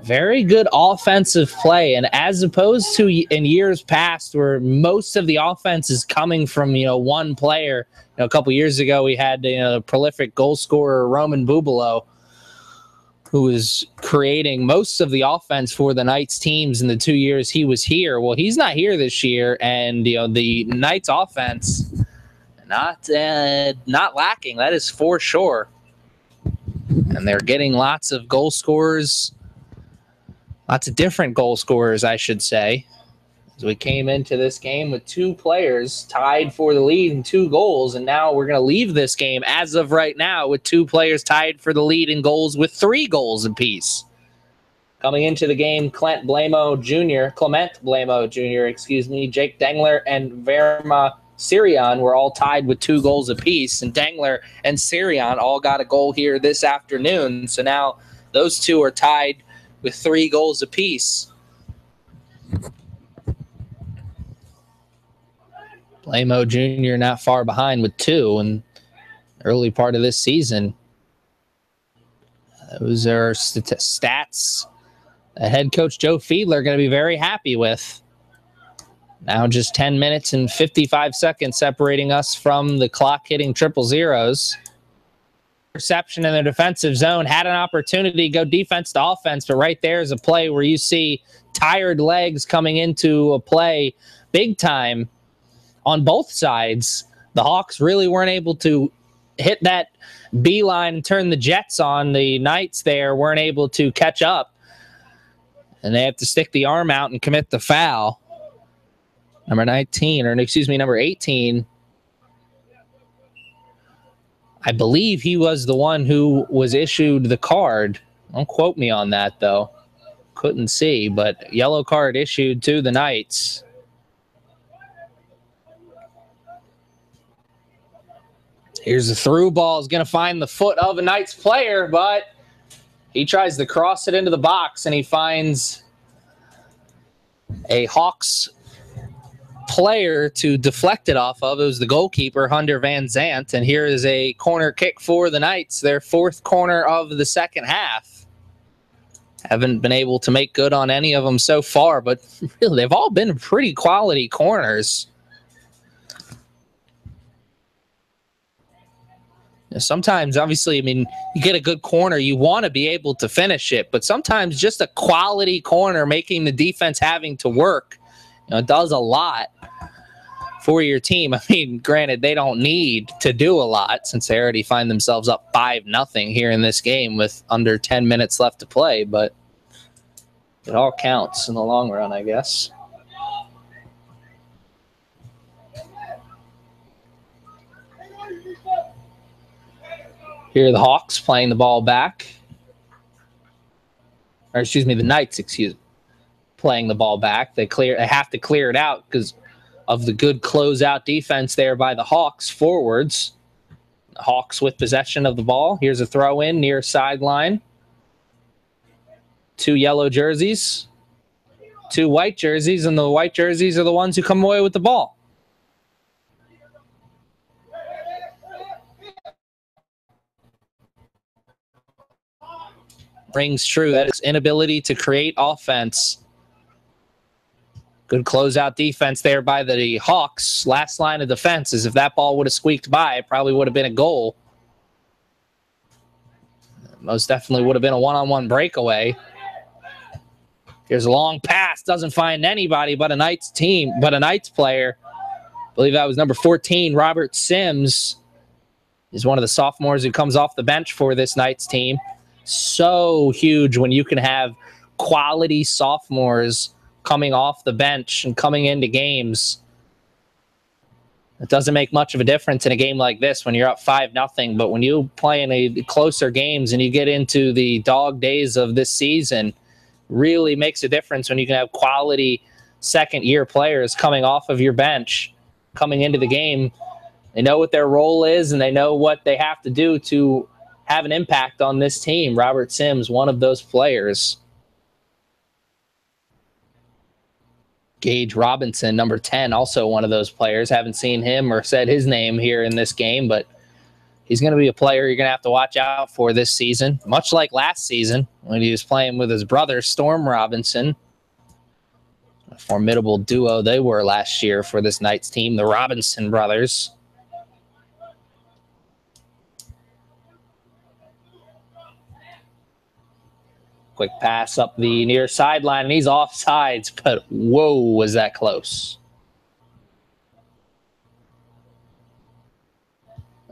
very good offensive play. And as opposed to in years past where most of the offense is coming from, you know, one player. You know, a couple years ago we had, you know, the prolific goal scorer Roman Bubalo, who was creating most of the offense for the Knights teams in the 2 years he was here. Well, he's not here this year, and you know the Knights offense not lacking. That is for sure. And they're getting lots of goal scorers, lots of different goal scorers, I should say. As we came into this game with two players tied for the lead in 2 goals, and now we're going to leave this game as of right now with 2 players tied for the lead in goals with 3 goals apiece. Coming into the game, Clement Blamo Jr., Jake Dengler and Verma Sirion were all tied with 2 goals apiece, and Dengler and Sirion all got a goal here this afternoon. So now those 2 are tied with 3 goals apiece. Blamo Jr. not far behind with 2 in the early part of this season. Those are stats that head coach Joe Fiedler going to be very happy with. Now just 10 minutes and 55 seconds separating us from the clock hitting triple zeros. Reception in the defensive zone, had an opportunity to go defense to offense, but right there is a play where you see tired legs coming into a play big time on both sides. The Hawks really weren't able to hit that beeline and turn the jets on. The Knights there weren't able to catch up, and they have to stick the arm out and commit the foul. Number 18, I believe he was the one who was issued the card. Don't quote me on that, though. Couldn't see, but yellow card issued to the Knights. Here's the through ball. Is going to find the foot of a Knights player, but he tries to cross it into the box, and he finds a Hawks player to deflect it off of. It was the goalkeeper, Hunter Van Zant, and here is a corner kick for the Knights, their 4th corner of the second half. Haven't been able to make good on any of them so far, but really, they've all been pretty quality corners. Sometimes, obviously, I mean, you get a good corner, you want to be able to finish it, but sometimes just a quality corner making the defense having to work, you know, does a lot for your team. I mean, granted, they don't need to do a lot since they already find themselves up 5-0 here in this game with under 10 minutes left to play, but it all counts in the long run, I guess. Here are the Hawks playing the ball back. Or excuse me, the Knights, playing the ball back. They have to clear it out because of the good closeout defense there by the Hawks forwards. The Hawks with possession of the ball. Here's a throw in near sideline. 2 yellow jerseys, 2 white jerseys, and the white jerseys are the ones who come away with the ball. Rings true. That is inability to create offense. Good closeout defense there by the Hawks. Last line of defense is if that ball would have squeaked by, it probably would have been a goal. Most definitely would have been a one-on-one breakaway. Here's a long pass. Doesn't find anybody but a Knights player. I believe that was number 14, Robert Sims. Is one of the sophomores who comes off the bench for this Knights team. So huge when you can have quality sophomores coming off the bench and coming into games. It doesn't make much of a difference in a game like this when you're up 5-0, but when you play in a closer games and you get into the dog days of this season, really makes a difference when you can have quality second-year players coming off of your bench, coming into the game. They know what their role is, and they know what they have to do to have an impact on this team. Robert Sims, one of those players. Gage Robinson, number 10, also one of those players. Haven't seen him or said his name here in this game, but he's going to be a player you're going to have to watch out for this season, much like last season when he was playing with his brother, Storm Robinson. A formidable duo they were last year for this Knights team, the Robinson brothers. Quick pass up the near sideline, and he's offsides, but whoa, was that close.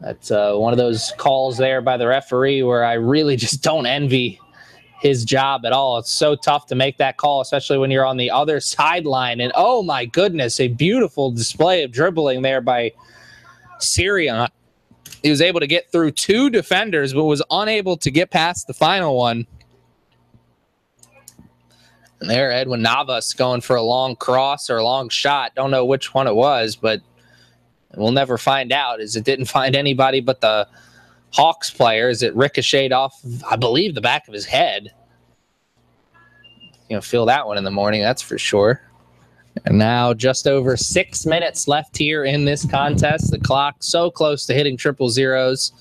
That's one of those calls there by the referee where I really just don't envy his job at all. It's so tough to make that call, especially when you're on the other sideline. And oh my goodness, a beautiful display of dribbling there by Sirion. He was able to get through 2 defenders, but was unable to get past the final one. And there, Edwin Navas going for a long cross or a long shot. Don't know which one it was, but we'll never find out, as it didn't find anybody but the Hawks player, as it ricocheted off, I believe, the back of his head. Feel that one in the morning, that's for sure. And now just over 6 minutes left here in this contest. The clock so close to hitting triple zeros.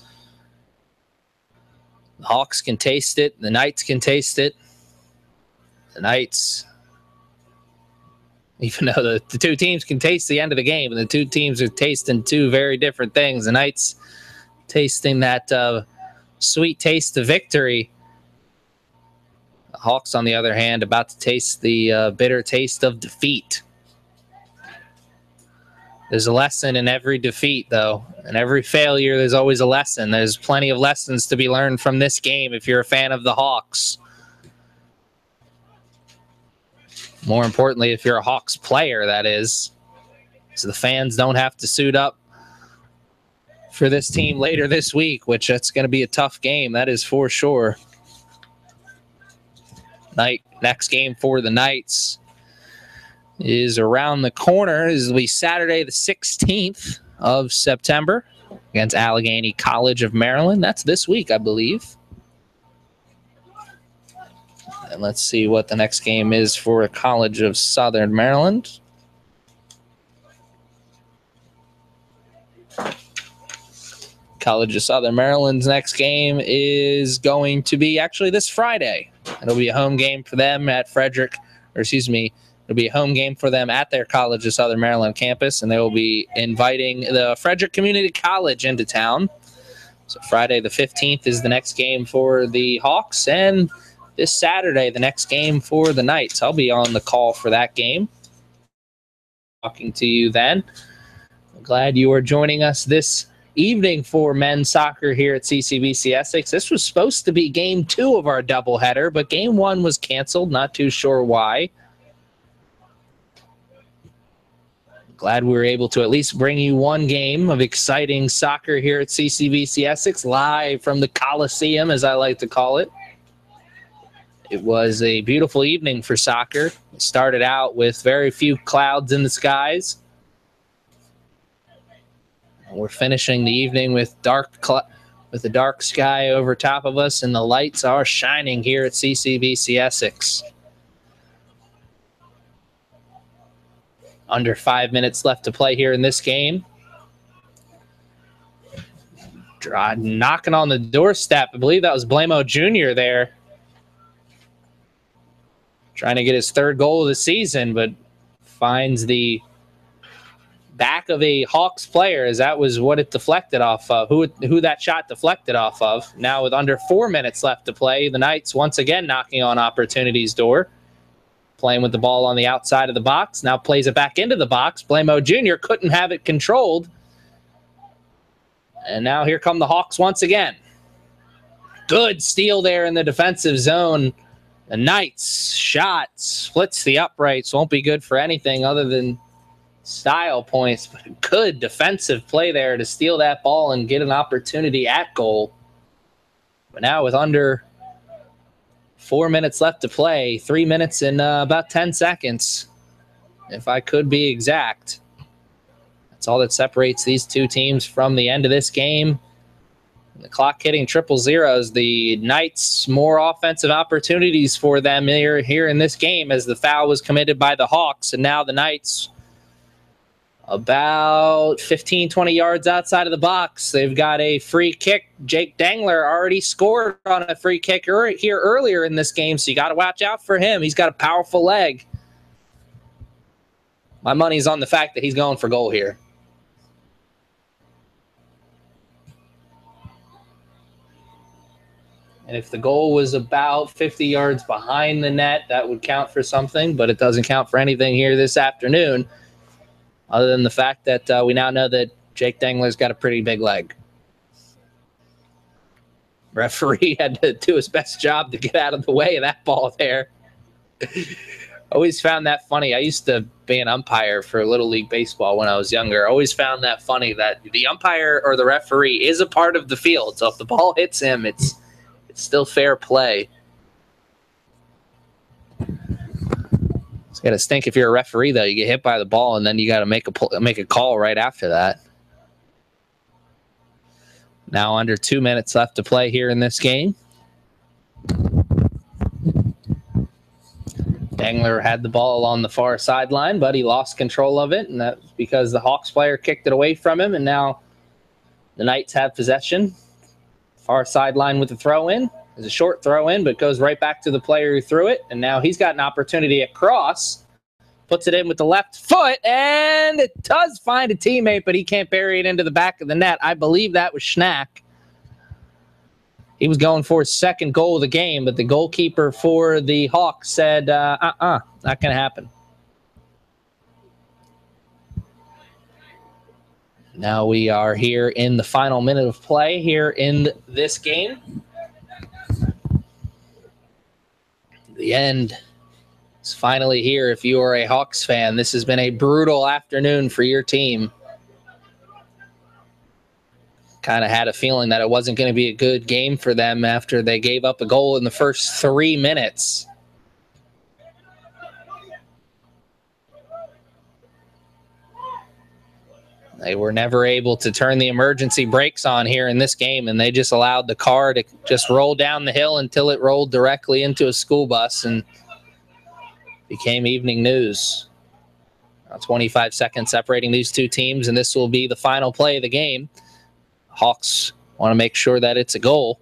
The Hawks can taste it. The Knights can taste it. The Knights, even though the 2 teams can taste the end of the game, and the 2 teams are tasting 2 very different things. The Knights tasting that sweet taste of victory. The Hawks, on the other hand, about to taste the bitter taste of defeat. There's a lesson in every defeat, though. In every failure, there's always a lesson. There's plenty of lessons to be learned from this game if you're a fan of the Hawks. More importantly, if you're a Hawks player, that is. So the fans don't have to suit up for this team later this week, which it's going to be a tough game. That is for sure. Next game for the Knights is around the corner. This will be Saturday the 16th of September against Allegheny College of Maryland. That's this week, I believe. And let's see what the next game is for College of Southern Maryland. College of Southern Maryland's next game is going to be actually this Friday. It'll be a home game for them at Frederick, or excuse me, it'll be a home game for them at their College of Southern Maryland campus, and they will be inviting the Frederick Community College into town. So Friday the 15th is the next game for the Hawks, and this Saturday, the next game for the Knights. I'll be on the call for that game. Talking to you then. I'm glad you are joining us this evening for men's soccer here at CCBC Essex. This was supposed to be game 2 of our doubleheader, but game 1 was canceled. Not too sure why. Glad we were able to at least bring you one game of exciting soccer here at CCBC Essex, live from the Coliseum, as I like to call it. It was a beautiful evening for soccer. It started out with very few clouds in the skies. We're finishing the evening with a dark sky over top of us, and the lights are shining here at CCBC Essex. Under 5 minutes left to play here in this game. Knocking on the doorstep. I believe that was Blamo Jr. there. Trying to get his 3rd goal of the season, but finds the back of a Hawks player, as that was what it deflected off of, who that shot deflected off of. Now with under 4 minutes left to play, the Knights once again knocking on opportunity's door. Playing with the ball on the outside of the box. Now plays it back into the box. Blamo Jr. couldn't have it controlled. And now here come the Hawks once again. Good steal there in the defensive zone. The Knights shot splits the uprights. Won't be good for anything other than style points, but a good defensive play there to steal that ball and get an opportunity at goal. But now with under 4 minutes left to play, 3 minutes and about 10 seconds, if I could be exact. That's all that separates these two teams from the end of this game. The clock hitting 000. The Knights, more offensive opportunities for them here in this game as the foul was committed by the Hawks. And now the Knights about 15, 20 yards outside of the box. They've got a free kick. Jake Dangler already scored on a free kick here earlier in this game, so you got to watch out for him. He's got a powerful leg. My money's on the fact that he's going for goal here. And if the goal was about 50 yards behind the net, that would count for something, but it doesn't count for anything here this afternoon, other than the fact that we now know that Jake Dangler's got a pretty big leg. Referee had to do his best job to get out of the way of that ball there. Always found that funny. I used to be an umpire for Little League Baseball when I was younger. Always found that funny that the umpire or the referee is a part of the field. So if the ball hits him, it's still fair play. It's got to stink if you're a referee, though. You get hit by the ball, and then you got to make a call right after that. Now under 2 minutes left to play here in this game. Dangler had the ball along the far sideline, but he lost control of it, and that's because the Hawks player kicked it away from him, and now the Knights have possession. Far sideline with the throw-in. It's a short throw-in, but goes right back to the player who threw it, and now he's got an opportunity at cross. Puts it in with the left foot, and it does find a teammate, but he can't bury it into the back of the net. I believe that was Schnack. He was going for his second goal of the game, but the goalkeeper for the Hawks said, not going to happen. Now we are here in the final minute of play here in this game. The end is finally here if you are a Hawks fan. This has been a brutal afternoon for your team. Kind of had a feeling that it wasn't going to be a good game for them after they gave up a goal in the first 3 minutes. They were never able to turn the emergency brakes on here in this game, and they just allowed the car to just roll down the hill until it rolled directly into a school bus and became evening news. Now 25 seconds separating these two teams, and this will be the final play of the game. Hawks want to make sure that it's a goal.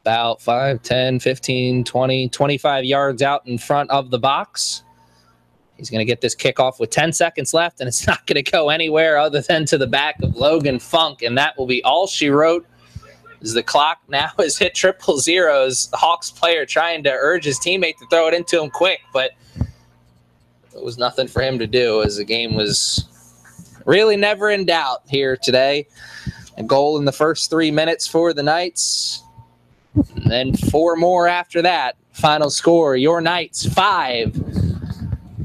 About 5, 10, 15, 20, 25 yards out in front of the box. He's going to get this kickoff with 10 seconds left, and it's not going to go anywhere other than to the back of Logan Funk, and that will be all she wrote. As the clock now has hit 000, the Hawks player trying to urge his teammate to throw it into him quick, but it was nothing for him to do as the game was really never in doubt here today. A goal in the first 3 minutes for the Knights, and then 4 more after that. Final score, your Knights 5.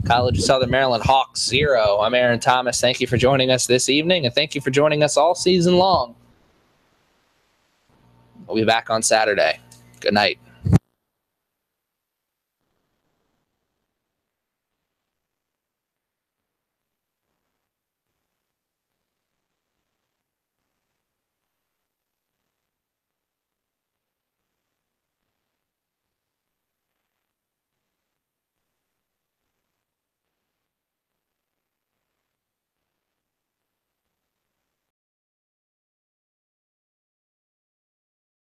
College of Southern Maryland Hawks 0. I'm Aaron Thomas. Thank you for joining us this evening, and thank you for joining us all season long. We'll be back on Saturday. Good night.